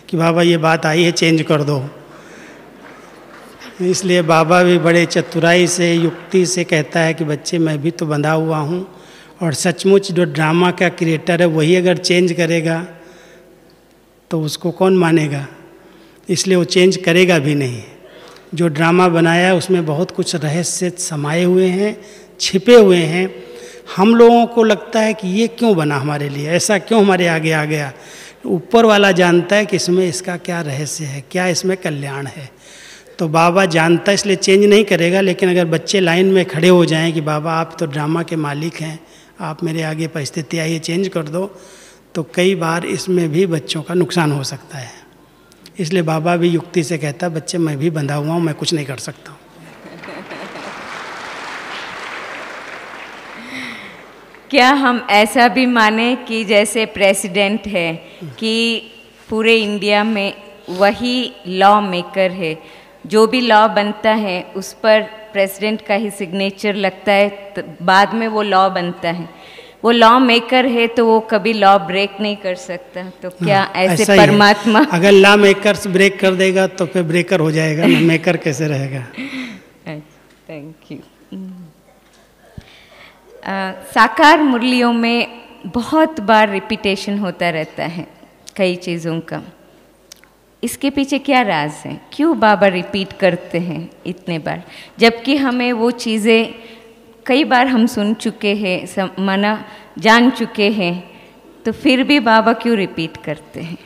कि बाबा ये बात आई है, चेंज कर दो। इसलिए बाबा भी बड़े चतुराई से, युक्ति से कहता है कि बच्चे मैं भी तो बंधा हुआ हूँ, और सचमुच जो ड्रामा का क्रिएटर है वही अगर चेंज करेगा तो उसको कौन मानेगा? इसलिए वो चेंज करेगा भी नहीं। जो ड्रामा बनाया है उसमें बहुत कुछ रहस्य समाये हुए हैं, छिपे हुए हैं। हम लोगों को लगता है कि ये क्यों बना हमारे लिए, ऐसा क्यों हमारे आगे आ गया। ऊपर वाला जानता है कि इसमें इसका क्या रहस्य है, क्या इसमें कल्याण है। तो बाबा जानता है, इसलिए चेंज नहीं करेगा। लेकिन अगर बच्चे लाइन में खड़े हो जाएं कि बाबा आप तो ड्रामा के मालिक हैं, आप मेरे आगे परिस्थिति आई है, चेंज कर दो, तो कई बार इसमें भी बच्चों का नुकसान हो सकता है। इसलिए बाबा भी युक्ति से कहता है बच्चे मैं भी बंधा हुआ हूँ, मैं कुछ नहीं कर सकता हूँ। क्या हम ऐसा भी माने कि जैसे प्रेसिडेंट है कि पूरे इंडिया में वही लॉ मेकर है, जो भी लॉ बनता है उस पर प्रेसिडेंट का ही सिग्नेचर लगता है, तो बाद में वो लॉ बनता है। वो लॉ मेकर है तो वो कभी लॉ ब्रेक नहीं कर सकता। तो क्या ऐसे परमात्मा अगर लॉ मेकर ब्रेक कर देगा तो फिर ब्रेकर हो जाएगा ना, मेकर कैसे रहेगा? Thank you. साकार मुरलियों में बहुत बार रिपीटेशन होता रहता है कई चीज़ों का। इसके पीछे क्या राज है? क्यों बाबा रिपीट करते हैं इतने बार, जबकि हमें वो चीज़ें कई बार हम सुन चुके हैं, माना जान चुके हैं, तो फिर भी बाबा क्यों रिपीट करते हैं?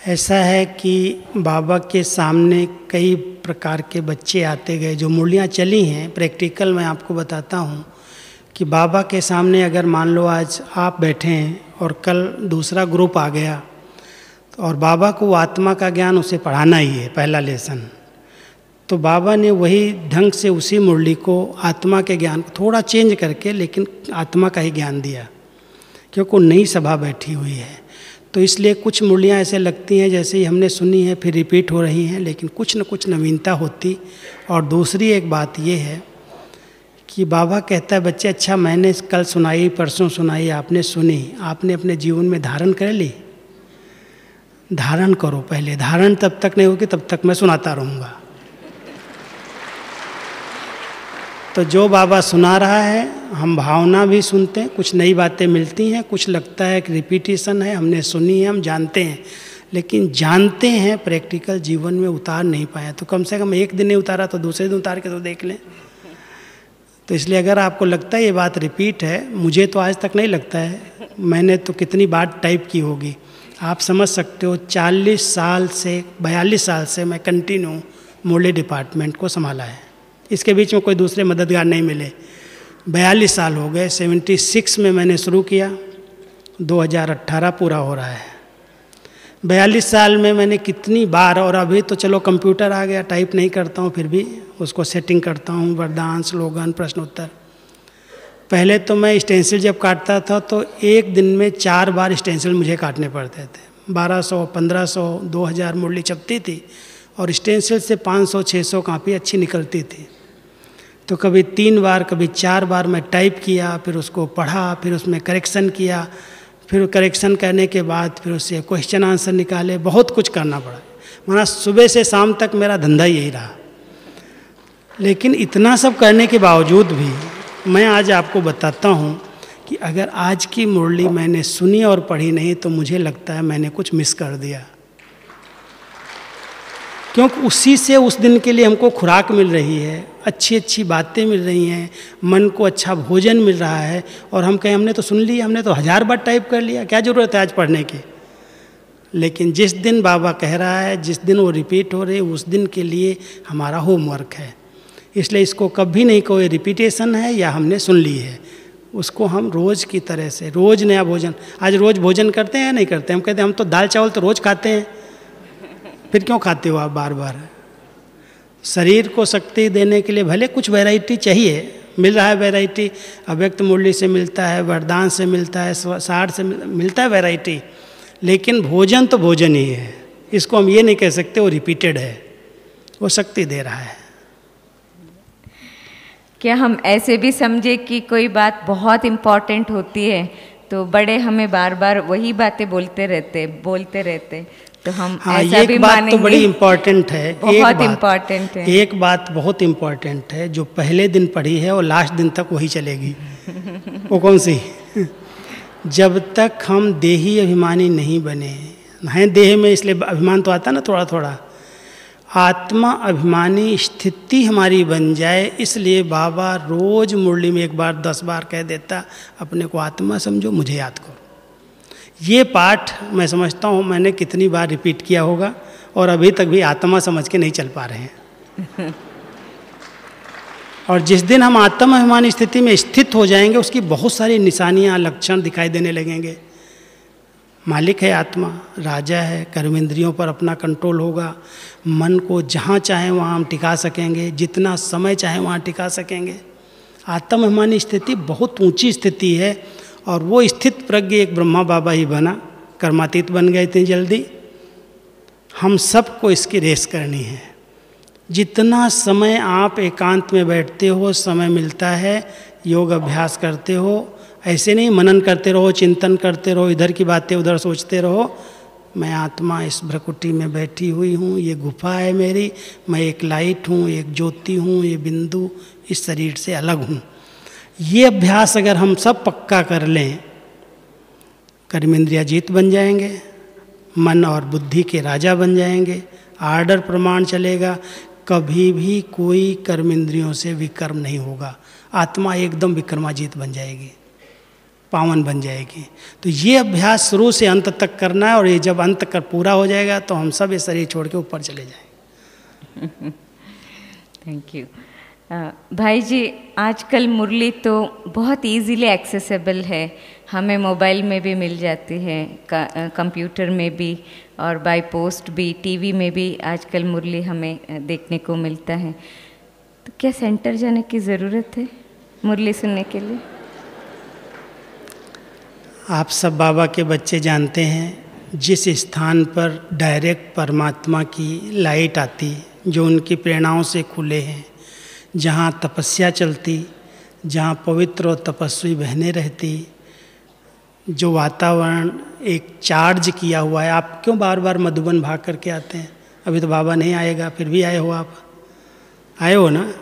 ऐसा है कि बाबा के सामने कई प्रकार के बच्चे आते गए, जो मुरलियाँ चली हैं। प्रैक्टिकल मैं आपको बताता हूँ कि बाबा के सामने अगर मान लो आज आप बैठे हैं और कल दूसरा ग्रुप आ गया, और बाबा को आत्मा का ज्ञान उसे पढ़ाना ही है, पहला लेसन, तो बाबा ने वही ढंग से उसी मुरली को आत्मा के ज्ञान को थोड़ा चेंज करके लेकिन आत्मा का ही ज्ञान दिया, क्योंकि नई सभा बैठी हुई है। तो इसलिए कुछ मुरलियाँ ऐसे लगती हैं जैसे ही हमने सुनी है फिर रिपीट हो रही हैं, लेकिन कुछ न कुछ नवीनता होती। और दूसरी एक बात ये है कि बाबा कहता है बच्चे, अच्छा मैंने कल सुनाई, परसों सुनाई, आपने सुनी, आपने अपने जीवन में धारण कर ली? धारण करो पहले। धारण तब तक नहीं होगी तब तक मैं सुनाता रहूँगा। तो जो बाबा सुना रहा है, हम भावना भी सुनते हैं, कुछ नई बातें मिलती हैं, कुछ लगता है कि रिपीटिशन है, हमने सुनी है, हम जानते हैं, लेकिन जानते हैं प्रैक्टिकल जीवन में उतार नहीं पाया। तो कम से कम एक दिन नहीं उतारा तो दूसरे दिन उतार के तो देख लें। तो इसलिए अगर आपको लगता है ये बात रिपीट है, मुझे तो आज तक नहीं लगता है, मैंने तो कितनी बार टाइप की होगी, आप समझ सकते हो। 42 साल से मैं कंटिन्यू मुरली डिपार्टमेंट को संभाला है। इसके बीच में कोई दूसरे मददगार नहीं मिले। 42 साल हो गए। 76 में मैंने शुरू किया, 2018 पूरा हो रहा है। 42 साल में मैंने कितनी बार, और अभी तो चलो कंप्यूटर आ गया, टाइप नहीं करता हूँ, फिर भी उसको सेटिंग करता हूँ, वरदान, स्लोगन, प्रश्न उत्तर। पहले तो मैं स्टेंसिल जब काटता था तो एक दिन में 4 बार स्टेंसिल मुझे काटने पड़ते थे। 1200, 1500, 2000 मुरली छपती थी, और स्टेंसिल से 500, 600 कापी अच्छी निकलती थी। तो कभी 3 बार, कभी 4 बार मैं टाइप किया, फिर उसको पढ़ा, फिर उसमें करेक्शन किया, फिर करेक्शन करने के बाद फिर उससे क्वेश्चन आंसर निकाले, बहुत कुछ करना पड़ा। माना सुबह से शाम तक मेरा धंधा यही रहा। लेकिन इतना सब करने के बावजूद भी मैं आज आपको बताता हूँ कि अगर आज की मुरली मैंने सुनी और पढ़ी नहीं तो मुझे लगता है मैंने कुछ मिस कर दिया, क्योंकि उसी से उस दिन के लिए हमको खुराक मिल रही है, अच्छी अच्छी बातें मिल रही हैं, मन को अच्छा भोजन मिल रहा है। और हम कहें हमने तो सुन लिया, हमने तो 1000 बार टाइप कर लिया, क्या ज़रूरत है आज पढ़ने की। लेकिन जिस दिन बाबा कह रहा है, जिस दिन वो रिपीट हो रही है, उस दिन के लिए हमारा होमवर्क है। इसलिए इसको कभी नहीं कोई रिपीटेशन है या हमने सुन ली है, उसको हम रोज़ की तरह से, रोज़ नया भोजन। आज रोज़ भोजन करते हैं या नहीं करते? हम कहते हैं हम तो दाल चावल तो रोज़ खाते हैं, फिर क्यों खाते हो आप बार बार? शरीर को शक्ति देने के लिए भले कुछ वैरायटी चाहिए, मिल रहा है वैरायटी, अव्यक्त मुरली से मिलता है, वरदान से मिलता है, सार से मिलता है वैरायटी, लेकिन भोजन तो भोजन ही है। इसको हम ये नहीं कह सकते वो रिपीटेड है, वो शक्ति दे रहा है। क्या हम ऐसे भी समझे कि कोई बात बहुत इम्पॉर्टेंट होती है तो बड़े हमें बार बार वही बातें बोलते रहते, तो हम ऐसा भी मानेंगे? तो बड़ी इम्पॉर्टेंट है, बहुत इम्पॉर्टेंट है। एक बात बहुत इम्पॉर्टेंट है, जो पहले दिन पढ़ी है और लास्ट दिन तक वही चलेगी। वो कौन सी? जब तक हम देही अभिमानी नहीं बने हैं, देह में इसलिए अभिमान तो आता ना थोड़ा थोड़ा, आत्मा अभिमानी स्थिति हमारी बन जाए, इसलिए बाबा रोज मुरली में 1 बार 10 बार कह देता, अपने को आत्मा समझो, मुझे याद करो। ये पाठ मैं समझता हूँ मैंने कितनी बार रिपीट किया होगा, और अभी तक भी आत्मा समझ के नहीं चल पा रहे हैं। और जिस दिन हम आत्मा अभिमानी स्थिति में स्थित हो जाएंगे, उसकी बहुत सारी निशानियाँ, लक्षण दिखाई देने लगेंगे। मालिक है आत्मा, राजा है, कर्मेंद्रियों पर अपना कंट्रोल होगा, मन को जहाँ चाहें वहाँ हम टिका सकेंगे, जितना समय चाहें वहाँ टिका सकेंगे। आत्म अभिमानी स्थिति बहुत ऊंची स्थिति है, और वो स्थित प्रज्ञ एक ब्रह्मा बाबा ही बना, कर्मातीत बन गए इतनी जल्दी। हम सबको इसकी रेस करनी है। जितना समय आप एकांत में बैठते हो, समय मिलता है, योग अभ्यास करते हो, ऐसे नहीं मनन करते रहो, चिंतन करते रहो, इधर की बातें उधर सोचते रहो। मैं आत्मा इस भ्रकुटी में बैठी हुई हूँ, ये गुफा है मेरी, मैं एक लाइट हूँ, एक ज्योति हूँ, ये बिंदु इस शरीर से अलग हूँ। ये अभ्यास अगर हम सब पक्का कर लें, कर्मेंद्रिया जीत बन जाएंगे, मन और बुद्धि के राजा बन जाएंगे, आर्डर प्रमाण चलेगा, कभी भी कोई कर्म इंद्रियों से विकर्म नहीं होगा, आत्मा एकदम विक्रमाजीत बन जाएगी, पावन बन जाएगी। तो ये अभ्यास शुरू से अंत तक करना है, और ये जब अंत कर पूरा हो जाएगा तो हम सब ये शरीर छोड़ के ऊपर चले जाएंगे। Thank you. भाई जी, आजकल मुरली तो बहुत इजीली एक्सेसिबल है, हमें मोबाइल में भी मिल जाती है, कंप्यूटर में भी, और बाय पोस्ट भी, टीवी में भी आजकल मुरली हमें देखने को मिलता है। तो क्या सेंटर जाने की ज़रूरत है मुरली सुनने के लिए? आप सब बाबा के बच्चे जानते हैं, जिस स्थान पर डायरेक्ट परमात्मा की लाइट आती, जो उनकी प्रेरणाओं से खुले हैं, जहाँ तपस्या चलती, जहाँ पवित्र और तपस्वी बहनें रहती, जो वातावरण एक चार्ज किया हुआ है। आप क्यों बार बार मधुबन भाग करके आते हैं? अभी तो बाबा नहीं आएगा, फिर भी आए हो, आप आए हो ना।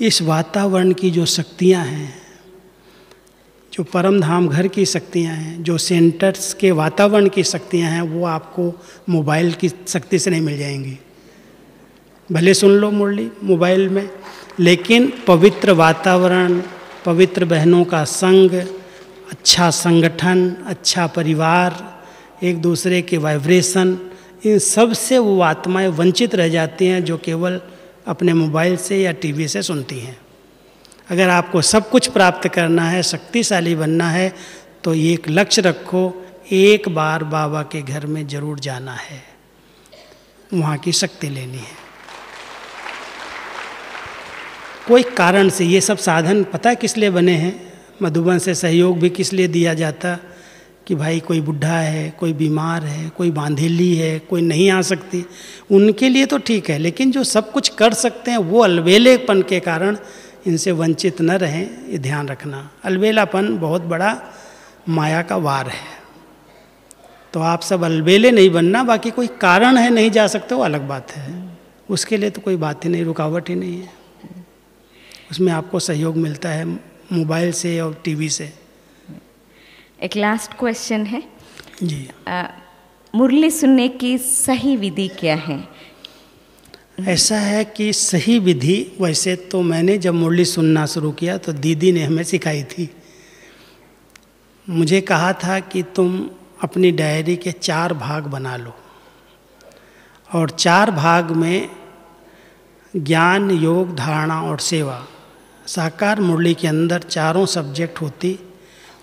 इस वातावरण की जो शक्तियाँ हैं, जो परम धाम घर की शक्तियाँ हैं, जो सेंटर्स के वातावरण की शक्तियाँ हैं, वो आपको मोबाइल की शक्ति से नहीं मिल जाएंगी। भले सुन लो मुरली मोबाइल में, लेकिन पवित्र वातावरण, पवित्र बहनों का संग, अच्छा संगठन, अच्छा परिवार, एक दूसरे के वाइब्रेशन, इन सब से वो आत्माएं वंचित रह जाती हैं, जो केवल अपने मोबाइल से या टीवी से सुनती हैं। अगर आपको सब कुछ प्राप्त करना है, शक्तिशाली बनना है, तो एक लक्ष्य रखो, एक बार बाबा के घर में जरूर जाना है, वहाँ की शक्ति लेनी है। कोई कारण से ये सब साधन पता है किस लिए बने हैं? मधुबन से सहयोग भी किस लिए दिया जाता कि भाई कोई बुढ़ा है, कोई बीमार है, कोई बांधेली है, कोई नहीं आ सकती, उनके लिए तो ठीक है, लेकिन जो सब कुछ कर सकते हैं वो अलबेलेपन के कारण इनसे वंचित न रहें, ये ध्यान रखना। अलबेलापन बहुत बड़ा माया का वार है, तो आप सब अलबेले नहीं बनना। बाकी कोई कारण है नहीं जा सकते, वो अलग बात है, उसके लिए तो कोई बात ही नहीं, रुकावट ही नहीं है, उसमें आपको सहयोग मिलता है मोबाइल से और टीवी से। एक लास्ट क्वेश्चन है जी, मुरली सुनने की सही विधि क्या है? ऐसा है कि सही विधि, वैसे तो मैंने जब मुरली सुनना शुरू किया तो दीदी ने हमें सिखाई थी। मुझे कहा था कि तुम अपनी डायरी के 4 भाग बना लो, और 4 भाग में ज्ञान, योग, धारणा और सेवा, साकार मुरली के अंदर चारों सब्जेक्ट होती,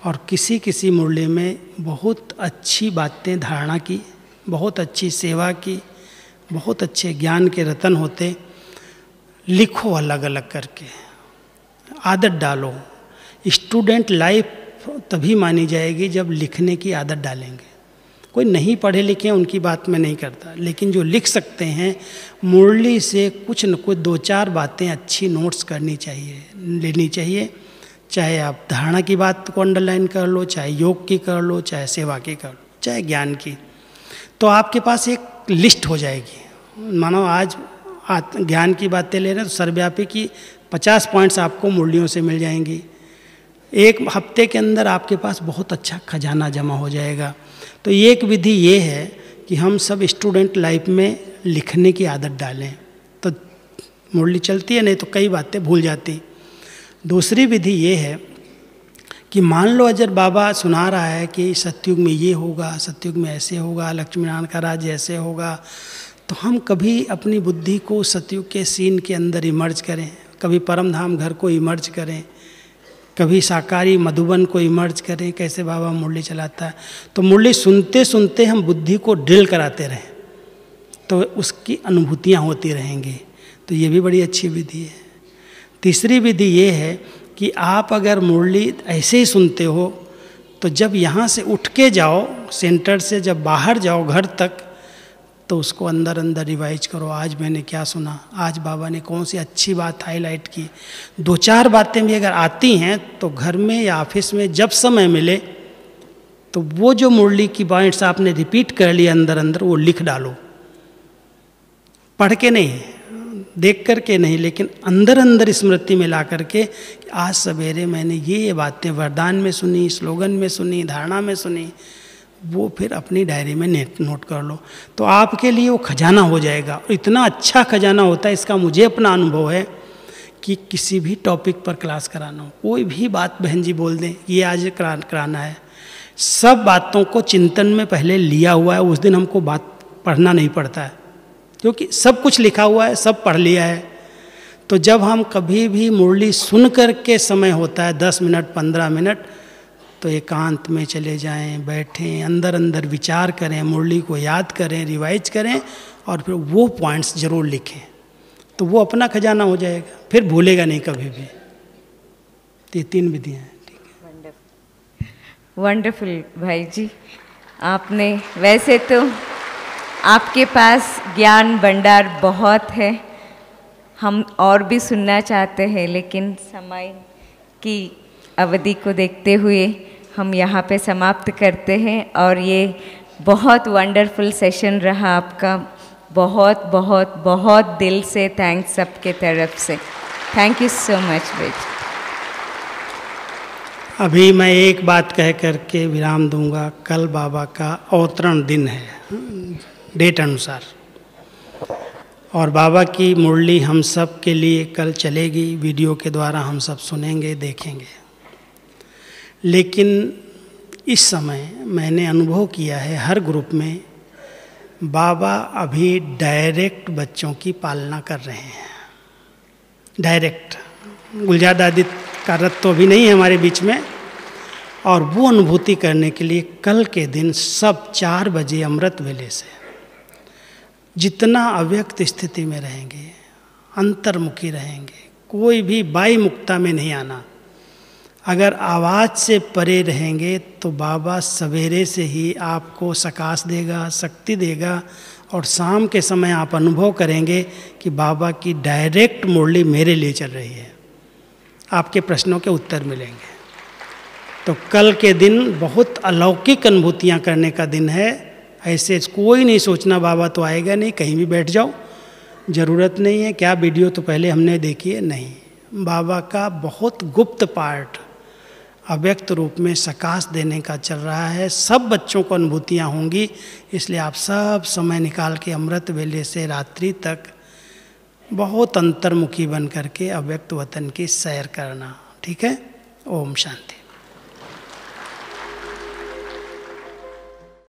और किसी किसी मुरली में बहुत अच्छी बातें धारणा की, बहुत अच्छी सेवा की, बहुत अच्छे ज्ञान के रतन होते। लिखो अलग अलग करके, आदत डालो। स्टूडेंट लाइफ तभी मानी जाएगी जब लिखने की आदत डालेंगे। कोई नहीं पढ़े लिखे उनकी बात मैं नहीं करता, लेकिन जो लिख सकते हैं, मुरली से कुछ न कुछ 2-4 बातें अच्छी नोट्स करनी चाहिए, लेनी चाहिए। चाहे आप धारणा की बात को अंडरलाइन कर लो, चाहे योग की कर लो, चाहे सेवा की कर लो, चाहे ज्ञान की, तो आपके पास एक लिस्ट हो जाएगी। मानो आज ज्ञान की बातें ले रहे हैं तो सर्वव्यापी की 50 पॉइंट्स आपको मुरलियों से मिल जाएंगी। एक हफ्ते के अंदर आपके पास बहुत अच्छा खजाना जमा हो जाएगा। तो एक विधि ये है कि हम सब स्टूडेंट लाइफ में लिखने की आदत डालें, तो मुरली चलती है, नहीं तो कई बातें भूल जाती। दूसरी विधि ये है कि मान लो अजर बाबा सुना रहा है कि सतयुग में ये होगा, सतयुग में ऐसे होगा, लक्ष्मी नारायण का राज्य ऐसे होगा, तो हम कभी अपनी बुद्धि को सतयुग के सीन के अंदर इमर्ज करें, कभी परम धाम घर को इमर्ज करें, कभी साकारी मधुबन को इमर्ज करें, कैसे बाबा मुरली चलाता है। तो मुरली सुनते सुनते हम बुद्धि को ड्रिल कराते रहें, तो उसकी अनुभूतियाँ होती रहेंगी। तो ये भी बड़ी अच्छी विधि है। तीसरी विधि ये है कि आप अगर मुरली ऐसे ही सुनते हो, तो जब यहाँ से उठ के जाओ, सेंटर से जब बाहर जाओ घर तक, तो उसको अंदर अंदर रिवाइज करो। आज मैंने क्या सुना, आज बाबा ने कौन सी अच्छी बात हाईलाइट की। 2-4 बातें भी अगर आती हैं तो घर में या ऑफिस में जब समय मिले, तो वो जो मुरली की पॉइंट्स आपने रिपीट कर लिया अंदर अंदर, वो लिख डालो। पढ़ के नहीं, देख करके नहीं, लेकिन अंदर अंदर स्मृति में ला करके, आज सवेरे मैंने ये बातें वरदान में सुनी, स्लोगन में सुनी, धारणा में सुनी, वो फिर अपनी डायरी में नोट कर लो, तो आपके लिए वो खजाना हो जाएगा। और इतना अच्छा खजाना होता है, इसका मुझे अपना अनुभव है कि किसी भी टॉपिक पर क्लास कराना हो, कोई भी बात बहन जी बोल दें ये आज कराना है, सब बातों को चिंतन में पहले लिया हुआ है, उस दिन हमको बात पढ़ना नहीं पड़ता है क्योंकि सब कुछ लिखा हुआ है, सब पढ़ लिया है। तो जब हम कभी भी मुरली सुन कर के समय होता है 10 मिनट 15 मिनट, तो एकांत में चले जाएं, बैठें, अंदर अंदर विचार करें, मुरली को याद करें, रिवाइज करें और फिर वो पॉइंट्स जरूर लिखें, तो वो अपना खजाना हो जाएगा, फिर भूलेगा नहीं कभी भी। ये 3 विधियाँ हैं। ठीक है, वंडरफुल भाई जी। आपने वैसे तो आपके पास ज्ञान भंडार बहुत है, हम और भी सुनना चाहते हैं, लेकिन समय की अवधि को देखते हुए हम यहाँ पे समाप्त करते हैं। और ये बहुत वंडरफुल सेशन रहा आपका, बहुत बहुत बहुत दिल से थैंक्स सबके तरफ से। थैंक यू सो मच भाई। अभी मैं एक बात कह करके विराम दूंगा। कल बाबा का अवतरण दिन है डेट अनुसार, और बाबा की मुरली हम सब के लिए कल चलेगी, वीडियो के द्वारा हम सब सुनेंगे, देखेंगे। लेकिन इस समय मैंने अनुभव किया है हर ग्रुप में बाबा अभी डायरेक्ट बच्चों की पालना कर रहे हैं। डायरेक्ट गुलजार दादी का रथ तो अभी नहीं है हमारे बीच में, और वो अनुभूति करने के लिए कल के दिन सब 4 बजे अमृत वेले से जितना अव्यक्त स्थिति में रहेंगे, अंतर्मुखी रहेंगे, कोई भी बाई मुक्ता में नहीं आना। अगर आवाज़ से परे रहेंगे तो बाबा सवेरे से ही आपको सकाश देगा, शक्ति देगा, और शाम के समय आप अनुभव करेंगे कि बाबा की डायरेक्ट मुरली मेरे लिए चल रही है, आपके प्रश्नों के उत्तर मिलेंगे। तो कल के दिन बहुत अलौकिक अनुभूतियाँ करने का दिन है। ऐसे कोई नहीं सोचना बाबा तो आएगा नहीं, कहीं भी बैठ जाओ, ज़रूरत नहीं है। क्या वीडियो तो पहले हमने देखी है? नहीं। बाबा का बहुत गुप्त पार्ट अव्यक्त रूप में सकाश देने का चल रहा है। सब बच्चों को अनुभूतियाँ होंगी, इसलिए आप सब समय निकाल के अमृत वेले से रात्रि तक बहुत अंतर्मुखी बन करके अव्यक्त वतन की सैर करना। ठीक है? ओम शांति।